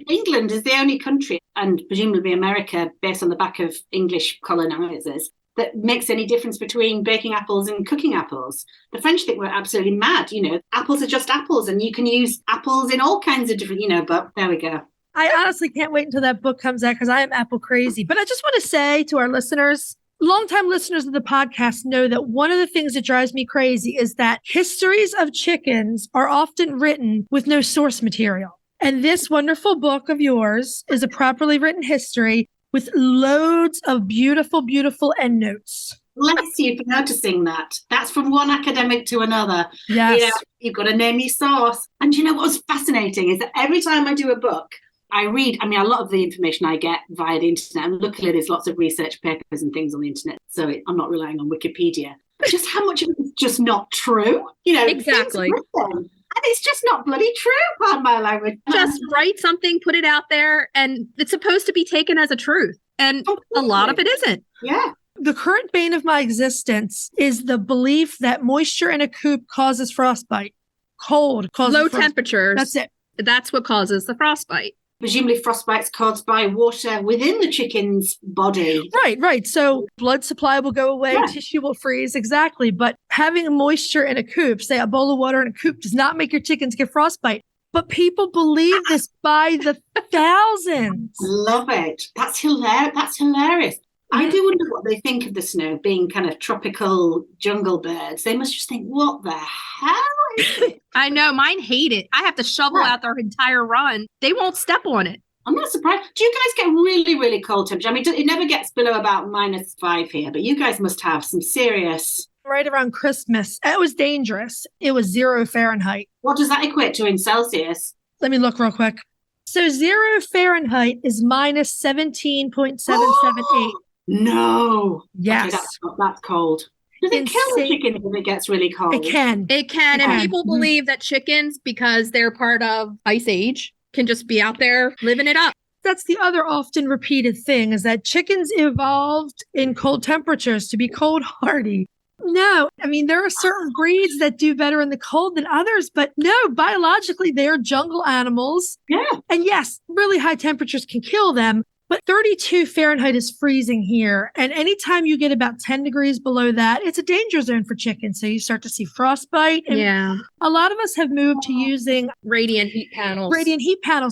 England is the only country, and presumably America, based on the back of English colonizers, that makes any difference between baking apples and cooking apples. The French think we're absolutely mad. Apples are just apples, and you can use apples in all kinds of different, but there we go. I honestly can't wait until that book comes out because I am apple crazy. But I just want to say to our listeners, longtime listeners of the podcast know that one of the things that drives me crazy is that histories of chickens are often written with no source material. And this wonderful book of yours is a properly written history with loads of beautiful, beautiful endnotes. Bless you for noticing that. That's from one academic to another. Yes. You've got to name your source. And what was fascinating is that every time I do a book, I read, a lot of the information I get via the internet, and luckily there's lots of research papers and things on the internet, so I'm not relying on Wikipedia. But just how much of it is just not true? Exactly. And it's just not bloody true, pardon my language. Just write something, put it out there, and it's supposed to be taken as a truth. And a lot of it isn't. Yeah. The current bane of my existence is the belief that moisture in a coop causes frostbite. Cold causes low temperatures. That's it. That's what causes the frostbite. Presumably frostbite's caused by water within the chicken's body. Right. So blood supply will go away, tissue will freeze, exactly. But having moisture in a coop, say a bowl of water in a coop, does not make your chickens get frostbite. But people believe this by the thousands. Love it. That's hilarious. I do wonder what they think of the snow being kind of tropical jungle birds. They must just think, what the hell is it? I know. Mine hate it. I have to shovel out their entire run. They won't step on it. I'm not surprised. Do you guys get really, really cold temperature? It never gets below about -5 here, but you guys must have some serious... Right around Christmas, it was dangerous. It was 0 Fahrenheit. What does that equate to in Celsius? Let me look real quick. So 0 Fahrenheit is -17.778. No. Yes. Okay, that's cold. Does it kill the chicken if it gets really cold? It can. And people believe that chickens, because they're part of Ice Age, can just be out there living it up. That's the other often repeated thing, is that chickens evolved in cold temperatures to be cold hardy. No, there are certain breeds that do better in the cold than others, but no, biologically, they are jungle animals. Yeah. And yes, really high temperatures can kill them. But 32 Fahrenheit is freezing here. And anytime you get about 10 degrees below that, it's a danger zone for chickens. So you start to see frostbite. And a lot of us have moved to using radiant heat panels.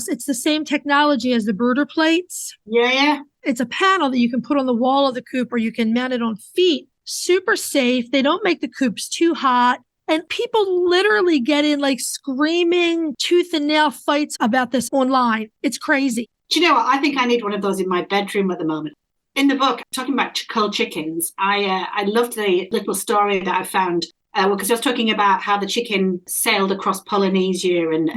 It's the same technology as the brooder plates. Yeah. It's a panel that you can put on the wall of the coop, or you can mount it on feet. Super safe. They don't make the coops too hot. And people literally get in screaming tooth and nail fights about this online. It's crazy. Do you know what? I think I need one of those in my bedroom at the moment. In the book, talking about cold chickens, I loved the little story that I found because I was talking about how the chicken sailed across Polynesia and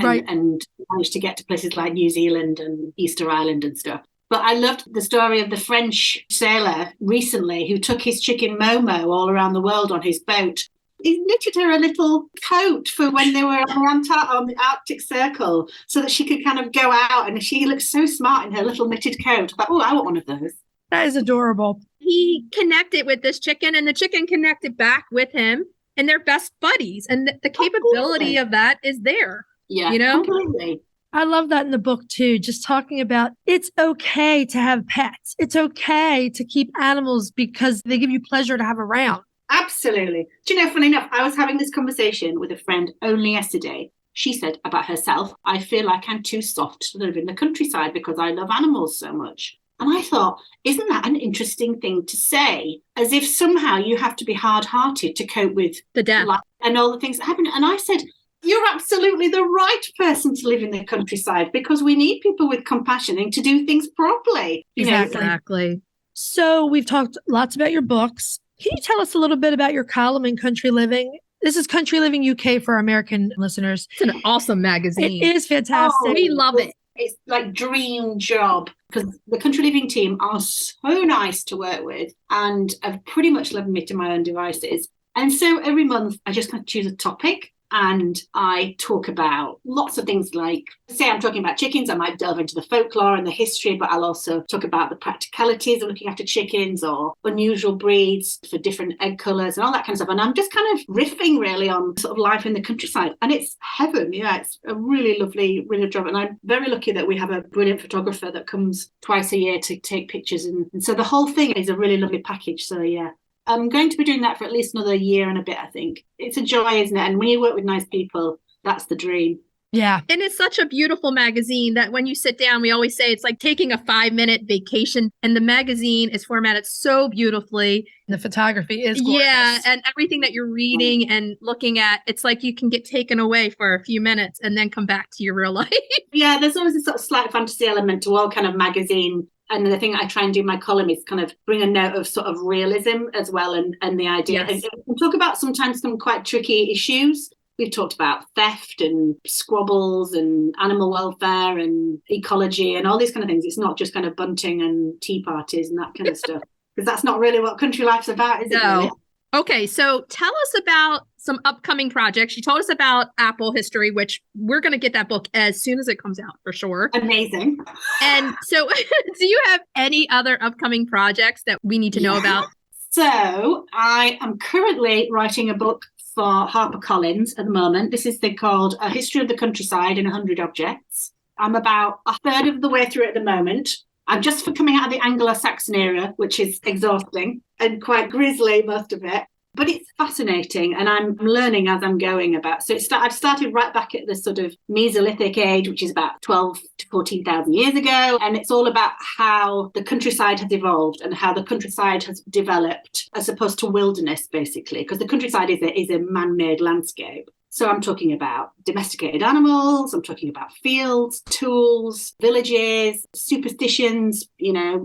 managed to get to places like New Zealand and Easter Island and stuff. But I loved the story of the French sailor recently who took his chicken Momo all around the world on his boat. He knitted her a little coat for when they were on the Arctic Circle so that she could kind of go out, and she looked so smart in her little knitted coat. I thought, I want one of those. That is adorable. He connected with this chicken, and the chicken connected back with him, and they're best buddies. And the capability of that is there. Yeah, completely. I love that in the book too, just talking about it's okay to have pets. It's okay to keep animals because they give you pleasure to have around. Absolutely. Do you know, funny enough, I was having this conversation with a friend only yesterday. She said about herself, I feel like I'm too soft to live in the countryside because I love animals so much. And I thought, isn't that an interesting thing to say? As if somehow you have to be hard-hearted to cope with the death life and all the things that happen. And I said, you're absolutely the right person to live in the countryside because we need people with compassion and to do things properly. Exactly. So we've talked lots about your books. Can you tell us a little bit about your column in Country Living? This is Country Living UK for our American listeners. It's an awesome magazine. It is fantastic. We love it. It's like dream job because the Country Living team are so nice to work with and have pretty much left me to my own devices. And so every month I just kind of choose a topic and I talk about lots of things like, say I'm talking about chickens, I might delve into the folklore and the history, but I'll also talk about the practicalities of looking after chickens or unusual breeds for different egg colours and all that kind of stuff. And I'm just kind of riffing really on sort of life in the countryside. And it's heaven. Yeah, it's a really lovely, really job. And I'm very lucky that we have a brilliant photographer that comes twice a year to take pictures. And so the whole thing is a really lovely package. So yeah. I'm going to be doing that for at least another year and a bit, I think. It's a joy, isn't it? And when you work with nice people, that's the dream. Yeah. And it's such a beautiful magazine that when you sit down, we always say it's like taking a 5-minute vacation. And the magazine is formatted so beautifully. The photography is gorgeous. Yeah. And everything that you're reading and looking at, it's like you can get taken away for a few minutes and then come back to your real life. Yeah, there's always a sort of slight fantasy element to all kind of magazine. And the thing I try and do in my column is kind of bring a note of sort of realism as well and the idea. Yes. And we talk about sometimes some quite tricky issues. We've talked about theft and squabbles and animal welfare and ecology and all these kind of things. It's not just kind of bunting and tea parties and that kind of stuff. Because that's not really what country life's about, is it? Really? Okay, so tell us about some upcoming projects. You told us about Apple history, which we're going to get that book as soon as it comes out for sure. Amazing. And so do you have any other upcoming projects that we need to know about? So I am currently writing a book for HarperCollins at the moment. This is called A History of the Countryside in 100 Objects. I'm about a third of the way through it at the moment. I'm just for coming out of the Anglo-Saxon era, which is exhausting and quite grisly, most of it. But it's fascinating, and I'm learning as I'm going about. So I've started right back at the sort of Mesolithic age, which is about 12 to 14,000 years ago. And it's all about how the countryside has evolved and how the countryside has developed as opposed to wilderness, basically, because the countryside is a man-made landscape. So I'm talking about domesticated animals, I'm talking about fields, tools, villages, superstitions,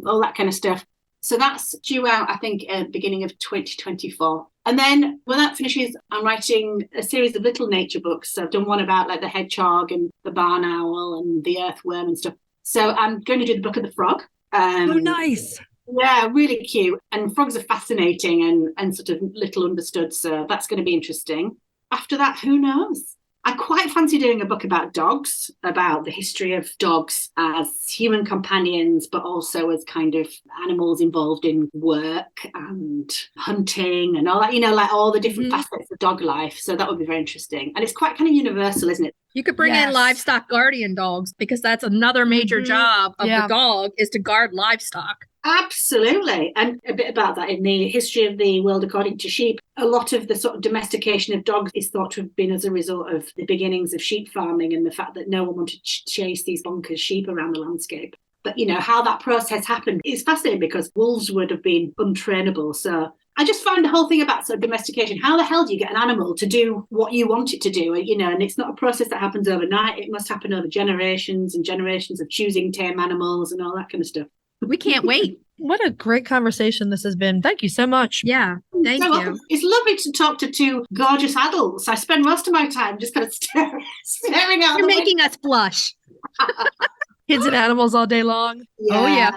all that kind of stuff. So that's due out, I think, at the beginning of 2024. And then when that finishes, I'm writing a series of little nature books. So I've done one about like the hedgehog and the barn owl and the earthworm and stuff. So I'm going to do the Book of the Frog. Oh, nice. Yeah, really cute. And frogs are fascinating and sort of little understood. So that's going to be interesting. After that, who knows? I quite fancy doing a book about dogs, about the history of dogs as human companions, but also as kind of animals involved in work and hunting and all that, like all the different facets of dog life. So that would be very interesting. And it's quite kind of universal, isn't it? You could bring in livestock guardian dogs because that's another major job of the dog is to guard livestock. Absolutely. And a bit about that in the history of the world according to sheep. A lot of the sort of domestication of dogs is thought to have been as a result of the beginnings of sheep farming and the fact that no one wanted to chase these bonkers sheep around the landscape. But, how that process happened is fascinating because wolves would have been untrainable. So I just find the whole thing about sort of domestication. How the hell do you get an animal to do what you want it to do? And it's not a process that happens overnight. It must happen over generations and generations of choosing tame animals and all that kind of stuff. We can't wait. What a great conversation this has been. Thank you so much. Yeah, thank you. It's lovely to talk to two gorgeous adults. I spend most of my time just kind of staring out. You're making us blush. Kids and animals all day long. Yeah. Oh, yeah.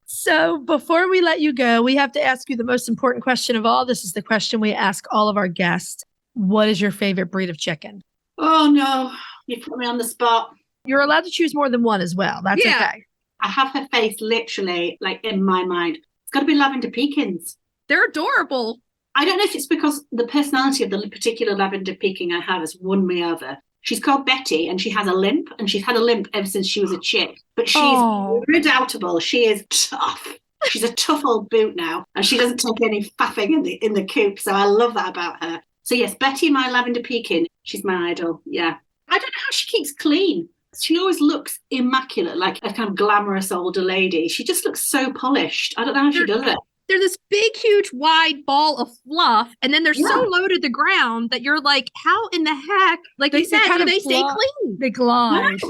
So before we let you go, we have to ask you the most important question of all. This is the question we ask all of our guests. What is your favorite breed of chicken? Oh, no. You put me on the spot. You're allowed to choose more than one as well. That's okay. I have her face literally like in my mind. It's got to be Lavender Pekins. They're adorable. I don't know if it's because the personality of the particular Lavender Pekin I have has won me over. She's called Betty and she has a limp and she's had a limp ever since she was a chick. But she's redoubtable. She is tough. She's a tough old boot now and she doesn't take any faffing in the coop. So I love that about her. So yes, Betty, my Lavender Pekin, she's my idol. Yeah. I don't know how she keeps clean. She always looks immaculate, like a kind of glamorous older lady. She just looks so polished. I don't know how she does it. They're this big, huge, wide ball of fluff, and then they're so low to the ground that you're like, how in the heck? Like you said, do they stay clean? They glide.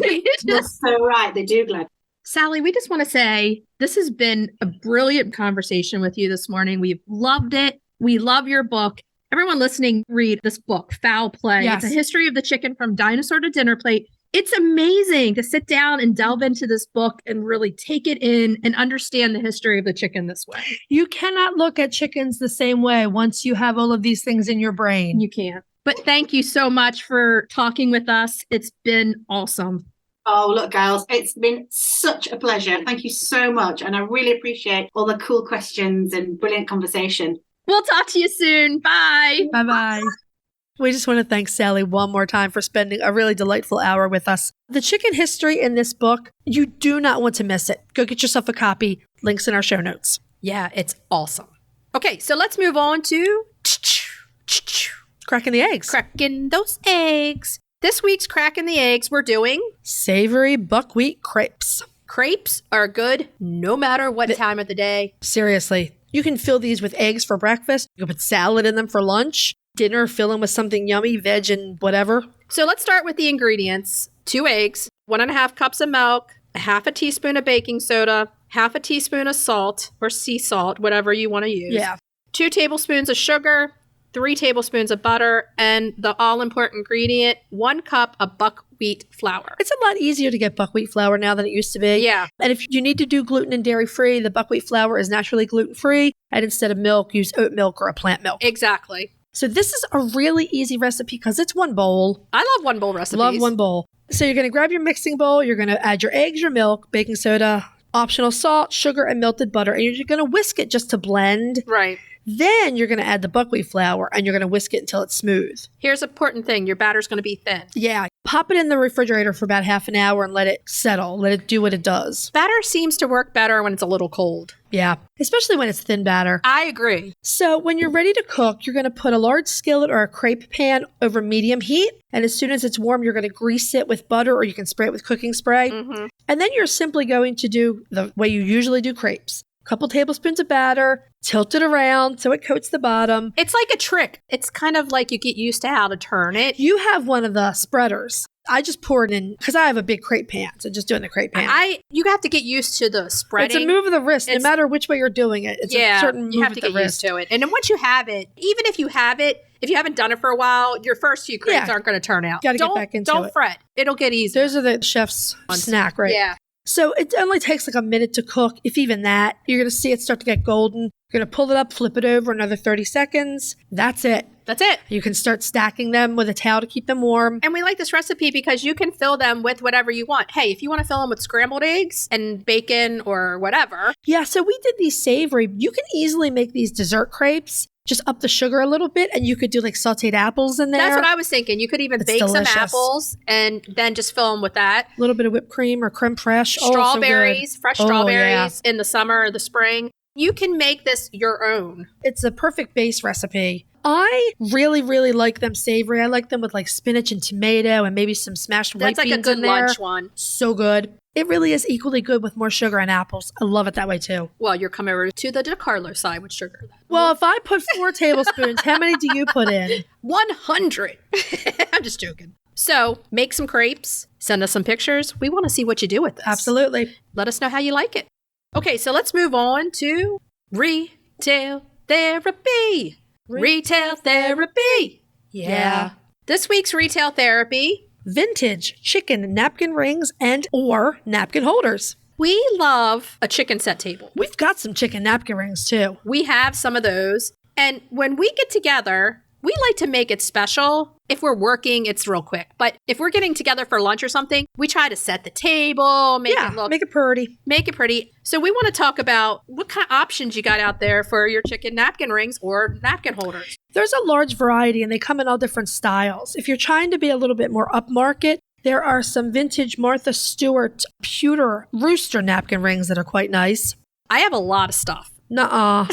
You're so right. They do glide. Sally, we just want to say this has been a brilliant conversation with you this morning. We've loved it. We love your book. Everyone listening, read this book, Fowl Play. Yes. It's a history of the chicken from Dinosaur to Dinnerplate. It's amazing to sit down and delve into this book and really take it in and understand the history of the chicken this way. You cannot look at chickens the same way once you have all of these things in your brain. You can't. But thank you so much for talking with us. It's been awesome. Oh, look, girls, it's been such a pleasure. Thank you so much. And I really appreciate all the cool questions and brilliant conversation. We'll talk to you soon. Bye. Bye-bye. We just want to thank Sally one more time for spending a really delightful hour with us. The chicken history in this book, you do not want to miss it. Go get yourself a copy. Links in our show notes. Yeah, it's awesome. Okay, so let's move on to Cracking the eggs. cracking those eggs. This week's cracking the eggs, we're doing Savory buckwheat crepes. crepes are good no matter what time of the day. Seriously, you can fill these with eggs for breakfast. You can put salad in them for lunch. Dinner, fill them with something yummy, veg and whatever. So let's start with the ingredients. 2 eggs, 1.5 cups of milk, a half a teaspoon of baking soda, half a teaspoon of salt or sea salt, whatever you want to use. Yeah. 2 tablespoons of sugar, 3 tablespoons of butter, and the all-important ingredient, 1 cup of buckwheat flour. It's a lot easier to get buckwheat flour now than it used to be. Yeah. And if you need to do gluten and dairy-free, the buckwheat flour is naturally gluten-free. And instead of milk, use oat milk or a plant milk. Exactly. So this is a really easy recipe because it's one bowl. I love one bowl recipes. Love one bowl. So you're going to grab your mixing bowl. You're going to add your eggs, your milk, baking soda, optional salt, sugar, and melted butter. And you're going to whisk it just to blend. Right. Then you're going to add the buckwheat flour and you're going to whisk it until it's smooth. Here's an important thing. Your batter's going to be thin. Yeah. Pop it in the refrigerator for about half an hour and let it settle. Let it do what it does. Batter seems to work better when it's a little cold. Yeah. Especially when it's thin batter. I agree. So when you're ready to cook, you're going to put a large skillet or a crepe pan over medium heat. And as soon as it's warm, you're going to grease it with butter or you can spray it with cooking spray. Mm-hmm. And then you're simply going to do the way you usually do crepes. Couple tablespoons of batter, tilt it around so it coats the bottom. It's like a trick. It's kind of like you get used to how to turn it. You have one of the spreaders. I just pour it in because I have a big crepe pan. So just doing the crepe pan. You have to get used to the spreading. It's a move of the wrist. No matter which way you're doing it. It's a certain move you have of to the get wrist. used to it. And then once you have it, even if you have it, if you haven't done it for a while, your first few crepes aren't going to turn out. Got to get back into it. Don't fret. It'll get easier. Those are the chef's snack, right? Yeah. So it only takes like a minute to cook, if even that. You're going to see it start to get golden. You're going to pull it up, flip it over another 30 seconds. That's it. That's it. You can start stacking them with a towel to keep them warm. And we like this recipe because you can fill them with whatever you want. Hey, if you want to fill them with scrambled eggs and bacon or whatever. Yeah, so we did these savory. You can easily make these dessert crepes. Just up the sugar a little bit, and you could do like sauteed apples in there. That's what I was thinking. You could even bake some apples and then just fill them with that. A little bit of whipped cream or creme fraiche. Strawberries, fresh strawberries Yeah. in the summer or the spring. You can make this your own. It's a perfect base recipe. I really, really like them savory. I like them with like spinach and tomato and maybe some smashed white beans in there. That's like a good lunch one. So good. It really is equally good with more sugar and apples. I love it that way too. Well, you're coming over to the DiCarlo side with sugar. Well, if I put 4 tablespoons, how many do you put in? 100. I'm just joking. So make some crepes. Send us some pictures. We want to see what you do with this. Absolutely. Let us know how you like it. Okay, so let's move on to retail therapy. Retail therapy. Yeah. This week's retail therapy. Vintage chicken napkin rings and or napkin holders. We love a chicken set table. We've got some chicken napkin rings too. We have some of those. And when we get together, we like to make it special. If we're working, it's real quick. But if we're getting together for lunch or something, we try to set the table, make it pretty. Make it pretty. So we want to talk about what kind of options you got out there for your chicken napkin rings or napkin holders. There's a large variety and they come in all different styles. If you're trying to be a little bit more upmarket, there are some vintage Martha Stewart pewter rooster napkin rings that are quite nice. I have a lot of stuff. Nuh-uh.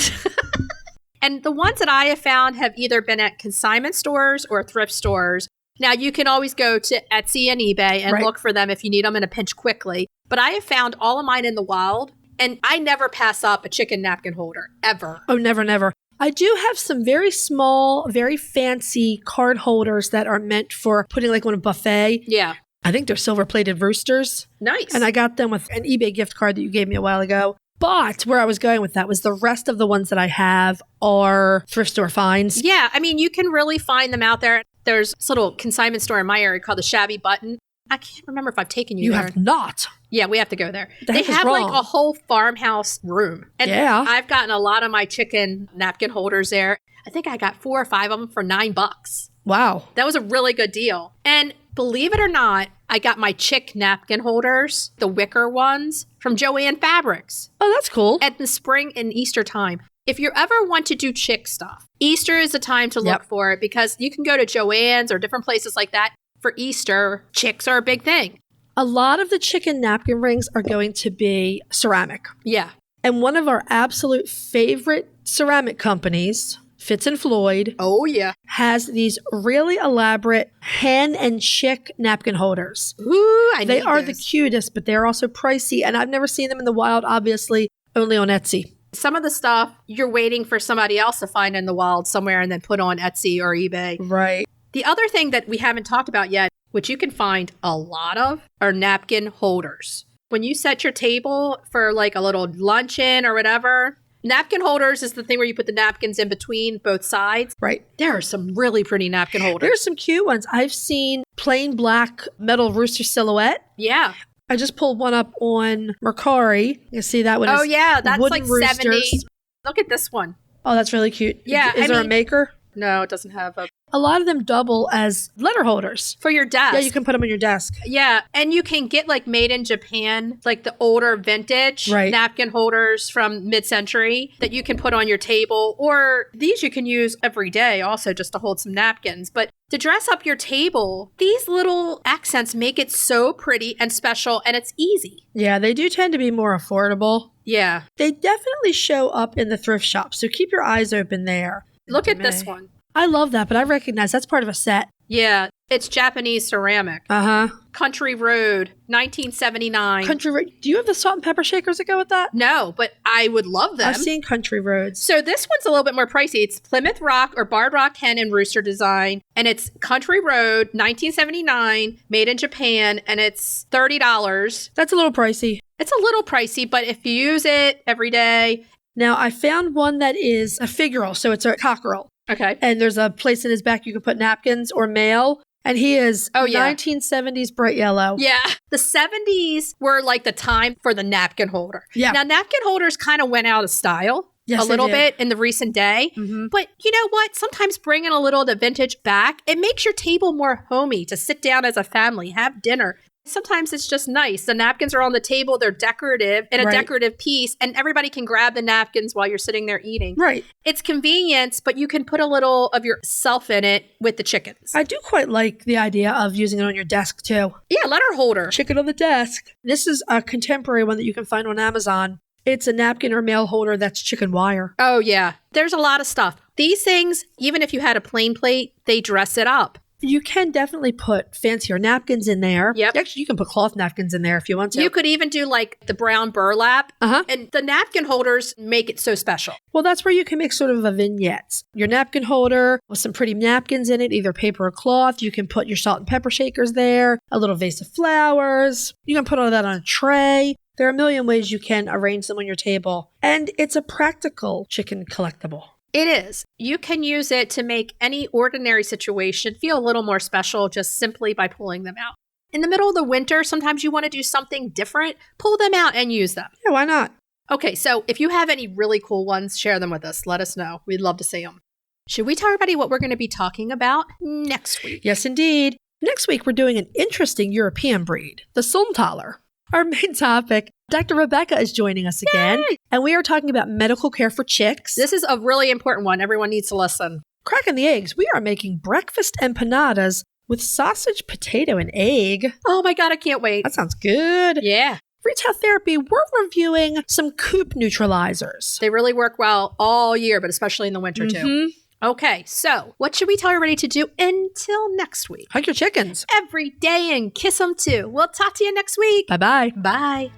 And the ones that I have found have either been at consignment stores or thrift stores. Now, you can always go to Etsy and eBay and look for them if you need them in a pinch quickly. But I have found all of mine in the wild, and I never pass up a chicken napkin holder, ever. Oh, never, never. I do have some very small, very fancy card holders that are meant for putting like on a buffet. Yeah. I think they're silver-plated roosters. Nice. And I got them with an eBay gift card that you gave me a while ago. But where I was going with that was the rest of the ones that I have are thrift store finds. Yeah, I mean, you can really find them out there. There's this little consignment store in my area called the Shabby Button. I can't remember if I've taken you there. You have not. Yeah, we have to go there. The They heck is have wrong? like a whole farmhouse room. And Yeah. I've gotten a lot of my chicken napkin holders there. I think I got 4 or 5 of them for $9. Wow. That was a really good deal. And believe it or not, I got my chick napkin holders, the wicker ones, from Joann Fabrics Oh, that's cool. at the spring and Easter time. If you ever want to do chick stuff, Easter is the time to look for it because you can go to Joann's or different places like that. For Easter, chicks are a big thing. A lot of the chicken napkin rings are going to be ceramic. Yeah. And one of our absolute favorite ceramic companies, Fitz and Floyd, Oh, yeah. has these really elaborate hen and chick napkin holders. Ooh, They are the cutest, but they're also pricey. And I've never seen them in the wild, obviously, only on Etsy. Some of the stuff you're waiting for somebody else to find in the wild somewhere and then put on Etsy or eBay. Right. The other thing that we haven't talked about yet, which you can find a lot of, are napkin holders. When you set your table for like a little luncheon or whatever, napkin holders is the thing where you put the napkins in between both sides. Right. There are some really pretty napkin holders. There's some cute ones. I've seen plain black metal rooster silhouette. Yeah. I just pulled one up on McMurray. You see that one? Oh, is yeah. That's wooden like roosters. 70. Look at this one. Oh, that's really cute. Yeah, Is I there a mean- maker? No, it doesn't have a... A lot of them double as letter holders. For your desk. Yeah, you can put them on your desk. Yeah, and you can get like made in Japan, like the older vintage napkin holders from mid-century that you can put on your table. Or these you can use every day also just to hold some napkins. But to dress up your table, these little accents make it so pretty and special, and it's easy. Yeah, they do tend to be more affordable. Yeah. They definitely show up in the thrift shop, so keep your eyes open there. Look at this one. I love that, but I recognize that's part of a set. Yeah, it's Japanese ceramic. Uh-huh. Country Road, 1979. Country Road. Do you have the salt and pepper shakers that go with that? No, but I would love them. I've seen Country Roads. So this one's a little bit more pricey. It's Plymouth Rock or Barred Rock hen and rooster design. And it's Country Road, 1979, made in Japan. And it's $30. That's a little pricey. It's a little pricey, but if you use it every day. Now, I found one that is a figural, so it's a cockerel. Okay. And there's a place in his back you can put napkins or mail. And he is 1970s bright yellow. Yeah. The 70s were like the time for the napkin holder. Yeah. Now, napkin holders kind of went out of style. Yes, a little they did. bit in the recent day. Mm-hmm. But you know what? Sometimes bringing a little of the vintage back, it makes your table more homey to sit down as a family, have dinner. Sometimes it's just nice. The napkins are on the table. They're decorative and a decorative piece, and everybody can grab the napkins while you're sitting there eating. Right. It's convenience, but you can put a little of yourself in it with the chickens. I do quite like the idea of using it on your desk, too. Yeah, letter holder. Chicken on the desk. This is a contemporary one that you can find on Amazon. It's a napkin or mail holder that's chicken wire. Oh, yeah. There's a lot of stuff. These things, even if you had a plain plate, they dress it up. You can definitely put fancier napkins in there. Yep. Actually, you can put cloth napkins in there if you want to. You could even do like the brown burlap. Uh-huh. And the napkin holders make it so special. Well, that's where you can make sort of a vignette. Your napkin holder with some pretty napkins in it, either paper or cloth. You can put your salt and pepper shakers there, a little vase of flowers. You can put all that on a tray. There are a million ways you can arrange them on your table. And it's a practical chicken collectible. It is. You can use it to make any ordinary situation feel a little more special just simply by pulling them out. In the middle of the winter, sometimes you want to do something different. Pull them out and use them. Yeah, why not? Okay, so if you have any really cool ones, share them with us. Let us know. We'd love to see them. Should we tell everybody what we're going to be talking about next week? Yes, indeed. Next week, we're doing an interesting European breed, the Sulmtaler. Our main topic, Dr. Rebecca is joining us again, and we are talking about medical care for chicks. This is a really important one. Everyone needs to listen. Cracking the eggs, we are making breakfast empanadas with sausage, potato, and egg. Oh my God, I can't wait. That sounds good. Yeah. Retail therapy, we're reviewing some coop neutralizers. They really work well all year, but especially in the winter too. Okay, so what should we tell everybody to do until next week? Hug your chickens. Every day and kiss them too. We'll talk to you next week. Bye-bye. Bye.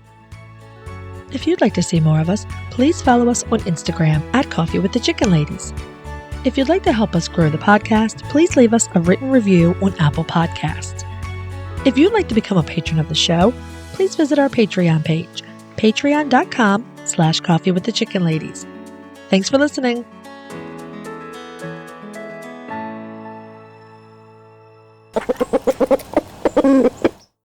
If you'd like to see more of us, please follow us on Instagram at Coffee with the Chicken Ladies. If you'd like to help us grow the podcast, please leave us a written review on Apple Podcasts. If you'd like to become a patron of the show, please visit our Patreon page, patreon.com/Coffee with the Chicken Ladies. Thanks for listening.